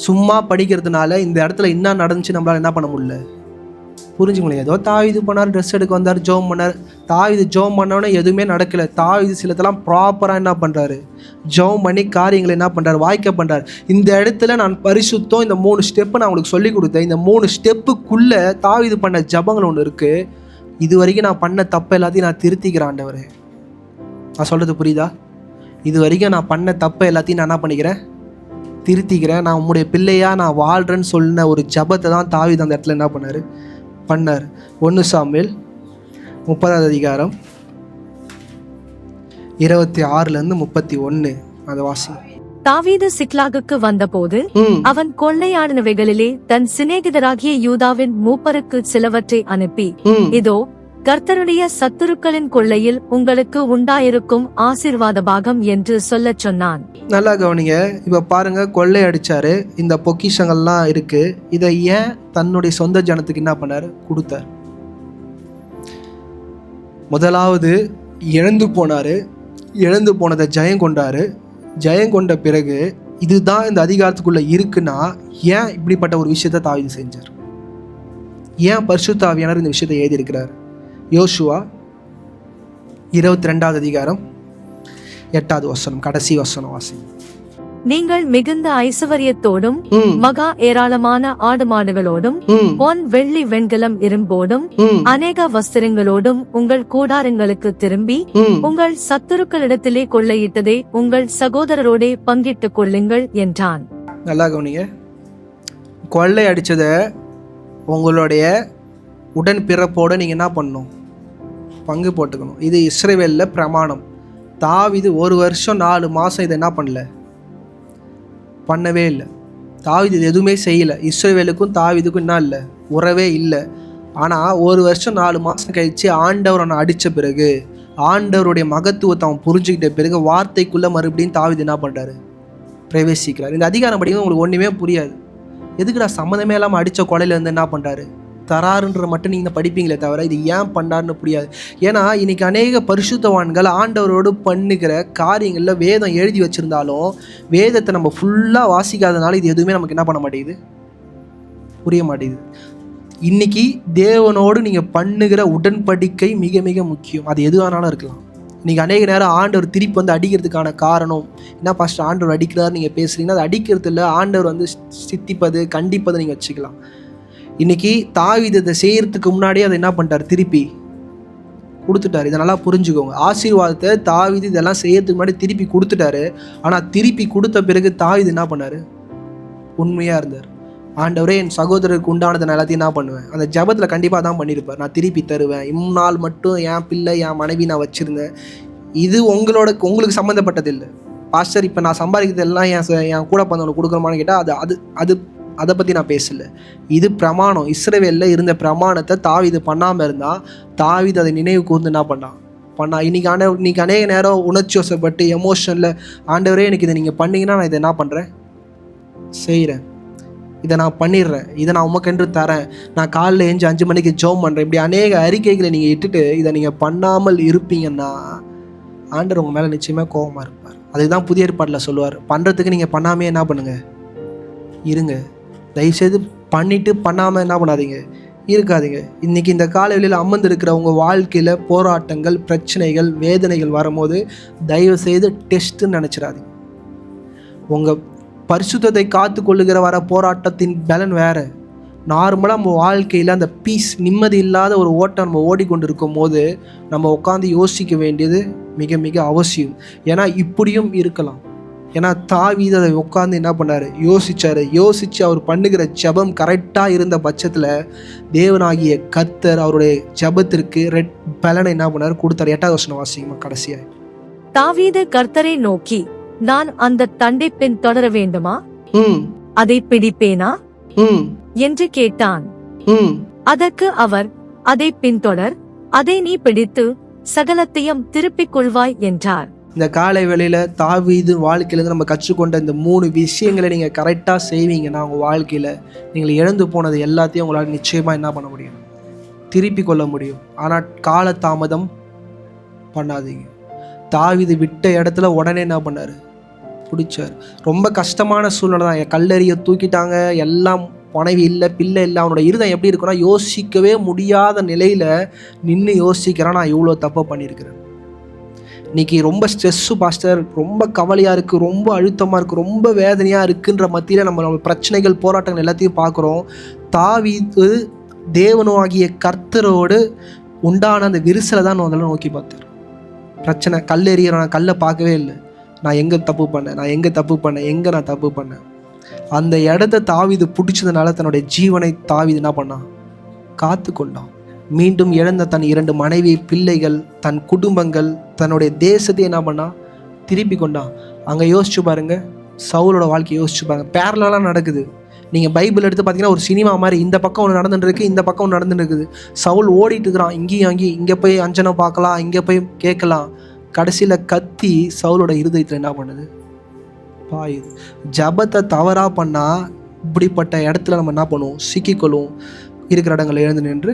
சும்மா படிக்கிறதுனால இந்த இடத்துல என்ன நடந்துச்சு நம்மளால என்ன பண்ண முடியல, புரிஞ்சுக்க முடியாது. ஏதோ தாவீது பண்ணார், ட்ரெஸ் எடுக்க வந்தார், ஜோம் பண்ணார். தாவீது ஜோம் பண்ணோன்னே எதுவுமே நடக்கல. தாவீது சிலதெல்லாம் ப்ராப்பராக என்ன பண்ணுறாரு, ஜோம் பண்ணி காரியங்களை என்ன பண்ணுறாரு, வாய்க்க பண்ணுறாரு. இந்த இடத்துல நான் பரிசுத்தம், இந்த 3 ஸ்டெப்பு நான் உங்களுக்கு சொல்லி கொடுத்தேன். இந்த 3 ஸ்டெப்புக்குள்ளே தாவீது பண்ண ஜபங்கள் ஒன்று இருக்குது. இது வரைக்கும் நான் பண்ண தப்பு எல்லாத்தையும் நான் திருத்திக்கிறேன் ஆண்டவரே. நான் சொல்கிறது புரியுதா? இது வரைக்கும் நான் பண்ண தப்பை எல்லாத்தையும் நான் என்ன பண்ணிக்கிறேன், திருத்திக்கிறேன். நான் உம்முடைய பிள்ளையாக நான் வாழ்கிறேன்னு சொன்ன ஒரு ஜபத்தை தான் தாவீது அந்த இடத்துல என்ன பண்ணார். 1 சாமுவேல் 30 26-31 அதை வாசி. தாவீது சிக்லாகுக்கு வந்தபோது அவன் கொள்ளையாடினவைகளிலே தன் சிநேகிதராகிய யூதாவின் மூப்பருக்கு சிலவற்றை அனுப்பி, இதோ கர்த்தருடைய சத்துருக்களின் கொள்ளையில் உங்களுக்கு உண்டாயிருக்கும் ஆசீர்வாத பாகம் என்று சொல்லச் சொன்னான். நல்லா கவனிங்க. இப்ப பாருங்க, கொள்ளை அடிச்சாரு, இந்த பொக்கிஷங்கள்லாம் இருக்கு. இதை ஏன் தன்னுடைய சொந்த ஜனத்துக்கு என்ன பண்ணாரு, கொடுத்தார். முதலாவது இழந்து போனாரு, இழந்து போனதை ஜெயம் கொண்டாரு. ஜெயம் கொண்ட பிறகு இதுதான் இந்த அதிகாரத்துக்குள்ளே இருக்குன்னா ஏன் இப்படிப்பட்ட ஒரு விஷயத்தை தாவீது செஞ்சார்? ஏன் பரிசுத்த ஆவியானவர் இந்த விஷயத்தை எழுதியிருக்கிறார்? யோசுவா 22வது அதிகாரம் 8வது வசனம், கடைசி வசனம் வாசி. நீங்கள் மிகுந்த ஐசுவரியத்தோடும் மகா ஏராளமான ஆடு மாடுகளோடும் பொன் வெள்ளி வெண்கலம் இரும்போடும் அநேக வஸ்திரங்களோடும் உங்கள் கூடாரங்களுக்கு திரும்பி உங்கள் சத்துருக்களிடத்திலே கொள்ளையிட்டதை உங்கள் சகோதரரோடே பங்கிட்டுக் கொள்ளுங்கள் என்றான். நல்லா கவனிங்க. கொள்ளை அடிச்சத உங்களுடைய உடன் பிறப்போடு நீங்கள் என்ன பண்ணணும்? பங்கு போட்டுக்கணும். இது இஸ்ரவேலில் பிரமாணம். தாவீது 1 வருஷம் 4 மாதம் இதை என்ன பண்ணவே இல்லை. தாவீது இது எதுவுமே செய்யலை. இஸ்ரவேலுக்கும் தாவீதுக்கும் என்ன இல்லை? உறவே இல்லை. ஆனால் 1 வருஷம் 4 மாதம் கழித்து ஆண்டவர் அவனை அடித்த பிறகு, ஆண்டவருடைய மகத்துவத்தை அவன் புரிஞ்சுக்கிட்ட பிறகு வார்த்தைக்குள்ளே மறுபடியும் தாவீது என்ன பண்ணுறாரு? பிரவேசிக்கிறார். இந்த அதிகாரம் படிக்கும் உங்களுக்கு ஒன்றுமே புரியாது. எதுக்குடா சம்மந்தமே இல்லாமல் அடித்த கொலையில் வந்து என்ன பண்ணுறாரு தராருன்ற மட்டும் நீங்கள் படிப்பீங்களே தவிர இது ஏன் பண்ணாருன்னு புரியாது. ஏன்னா இன்னைக்கு அநேக பரிசுத்தவான்கள் ஆண்டவரோடு பண்ணுகிற காரியங்களில் வேதம் எழுதி வச்சுருந்தாலும் வேதத்தை நம்ம ஃபுல்லாக வாசிக்காதனால இது எதுவுமே நமக்கு என்ன பண்ண மாட்டேங்குது? புரிய மாட்டேங்குது. இன்னைக்கு தேவனோடு நீங்கள் பண்ணுகிற உடன்படிக்கை மிக மிக முக்கியம். அது எதுவானாலும் இருக்கலாம். இன்றைக்கி அநேக நேரம் ஆண்டவர் திருப்பி வந்து அடிக்கிறதுக்கான காரணம் என்ன? ஃபஸ்ட்டு ஆண்டவர் அடிக்கிறார் நீங்கள் பேசுகிறீங்கன்னா அது அடிக்கிறது இல்லை, ஆண்டவர் வந்து சித்திப்பது கண்டிப்பதை நீங்கள் வச்சுக்கலாம். இன்றைக்கி தாவீது இதை செய்கிறதுக்கு முன்னாடியே அதை என்ன பண்ணிட்டார்? திருப்பி கொடுத்துட்டார். இதை நல்லா புரிஞ்சுக்கோங்க. ஆசீர்வாதத்தை தாவீது இதெல்லாம் செய்யறதுக்கு முன்னாடி திருப்பி கொடுத்துட்டாரு. ஆனால் திருப்பி கொடுத்த பிறகு தாவீது என்ன பண்ணார்? உண்மையாக இருந்தார். ஆண்டவரே என் சகோதரருக்கு உண்டானதை நான் எல்லாத்தையும் என்ன பண்ணுவேன்? அந்த ஜபத்தில் கண்டிப்பாக தான் பண்ணியிருப்பார். நான் திருப்பி தருவேன். இம்நாள் மட்டும் என் பிள்ளை என் மனைவி நான் வச்சுருந்தேன். இது உங்களுக்கு சம்மந்தப்பட்டது இல்லை. பாஸ்டர் இப்போ நான் சம்பாதிக்கிறது எல்லாம் என் கூட பந்தவனுக்கு கொடுக்குறோமான்னு கேட்டால் அது அதை பற்றி நான் பேசலை. இது பிரமாணம். இஸ்ரவேலில் இருந்த பிரமாணத்தை தாவீது பண்ணாமல் இருந்தால் தாவீது அதை நினைவு கூர்ந்து என்ன பண்ணா இன்னைக்கு அநேக நேரம் உணர்ச்சி வசப்பட்டு எமோஷனில் ஆண்டவரே எனக்கு இதை நீங்கள் பண்ணீங்கன்னா நான் இதை என்ன பண்ணுறேன்? செய்கிறேன். இதை நான் பண்ணிடுறேன். இதை நான் உமக்கென்று தரேன். நான் காலையில் எழுந்து 5 மணிக்கு ஜெபம் பண்ணுறேன். இப்படி அநேக அறிக்கைகளை நீங்கள் இட்டுட்டு இதை நீங்கள் பண்ணாமல் இருப்பீங்கன்னா ஆண்டவர் உங்கள் மேலே நிச்சயமாக கோபமாக இருப்பார். அதுதான் புதிய ஏற்பாட்டில் சொல்லுவார். பண்ணுறதுக்கு நீங்கள் பண்ணாமே என்ன பண்ணுங்கள்? இருங்க. தயவுசெய்து பண்ணிவிட்டு பண்ணாமல் என்ன பண்ணாதீங்க? இருக்காதீங்க. இன்றைக்கி இந்த காலையில் அமர்ந்திருக்கிற உங்கள் வாழ்க்கையில் போராட்டங்கள், பிரச்சனைகள், வேதனைகள் வரும்போது தயவுசெய்து டெஸ்ட்டுன்னு நினச்சிடாதீங்க. உங்கள் பரிசுத்தத்தை காத்து கொள்ளுகிற வர போராட்டத்தின் பலன் வேறு. நார்மலாக நம்ம வாழ்க்கையில் அந்த பீஸ், நிம்மதி இல்லாத ஒரு ஓட்டம் நம்ம ஓடிக்கொண்டு இருக்கும் போது நம்ம உட்காந்து யோசிக்க வேண்டியது மிக மிக அவசியம். ஏன்னா இப்படியும் இருக்கலாம். ஏன்னா தாவீது அதை உட்காந்து என்ன பண்ணார்? யோசித்து அவர் பண்ணுகிற ஜெபம் கரெக்டாக இருந்த பட்சத்தில் தேவனாகிய கர்த்தர் அவருடைய ஜெபத்திற்கு பலனை என்ன பண்ணார்? கொடுத்தார். 8வது வசனம் வாசிங்கம்மா கடைசியாக. தாவீது கர்த்தரை நோக்கி, நான் அந்த தண்டை பின் தொடர வேண்டுமா? அதை பிடிப்பேனா என்று கேட்டான். அதற்கு அவர், அதை பின்தொடர், அதை நீ பிடித்து சகலத்தையும் திருப்பிக் கொள்வாய் என்றார். இந்த காலை வேளையில் தாவீது வாழ்க்கையிலேருந்து நம்ம கற்றுக்கொண்ட இந்த 3 விஷயங்களை நீங்கள் கரெக்டாக செய்வீங்கன்னா உங்கள் வாழ்க்கையில் நீங்கள் இழந்து போனது எல்லாத்தையும் உங்களால் நிச்சயமாக என்ன பண்ண முடியும்? திருப்பி கொள்ள முடியும். ஆனால் காலதாமதம் பண்ணாதீங்க. தாவீது விட்ட இடத்துல உடனே என்ன பண்ணார்? பிடிச்சார். ரொம்ப கஷ்டமான சூழ்நிலை தான். கல்லறியை தூக்கிட்டாங்க, எல்லாம் மனைவி இல்லை, பிள்ளை இல்லை. அவனோட இருதயம் எப்படி இருக்குன்னா யோசிக்கவே முடியாத நிலையில் நின்று யோசிக்கிறான், நான் இவ்வளோ தப்பாக பண்ணியிருக்கிறேன். இன்றைக்கி ரொம்ப ஸ்ட்ரெஸ்ஸு பாஸ்டர், ரொம்ப கவலையாக இருக்குது, ரொம்ப அழுத்தமாக இருக்குது, ரொம்ப வேதனையாக இருக்குன்ற மத்தியில் நம்ம பிரச்சனைகள், போராட்டங்கள் எல்லாத்தையும் பார்க்குறோம். தாவீது தேவனாகிய கர்த்தரோடு உண்டான அந்த விரிசலை தான் அதெல்லாம் நோக்கி பார்த்தார். பிரச்சனை கல்லெறிகிற, நான் கல்லை பார்க்கவே இல்லை. நான் எங்கே தப்பு பண்ணேன், எங்கே நான் தப்பு பண்ணேன். அந்த இடத்த தாவீது பிடிச்சதுனால தன்னுடைய ஜீவனை தாவீது என்ன பண்ணான்? காத்து கொண்டான். மீண்டும் இழந்த தன் 2 மனைவி, பிள்ளைகள், தன் குடும்பங்கள், தன்னுடைய தேசத்தை என்ன பண்ணா? திருப்பி கொண்டான். அங்கே யோசிச்சு பாருங்க, சவுலோட வாழ்க்கையை யோசிச்சு பாருங்க. பேரலாம் நடக்குது. நீங்கள் பைபிள் எடுத்து பார்த்தீங்கன்னா ஒரு சினிமா மாதிரி இந்த பக்கம் ஒன்று நடந்துட்டு இருக்குது, இந்த பக்கம் ஒன்று நடந்துட்டு இருக்குது. சவுல் ஓடிட்டு இருக்கிறான், இங்கேயும் இங்கே போய் அஞ்சனை பார்க்கலாம், இங்கே போய் கேட்கலாம். கடைசியில் கத்தி சவுலோட இருதயத்தில் என்ன பண்ணுது? பாயுது. ஜபத்தை தவறாக பண்ணால் இப்படிப்பட்ட இடத்துல நம்ம என்ன பண்ணுவோம்? சிக்கிக்கொள்ளும். இருக்கிற இடங்களை எழுந்து நின்று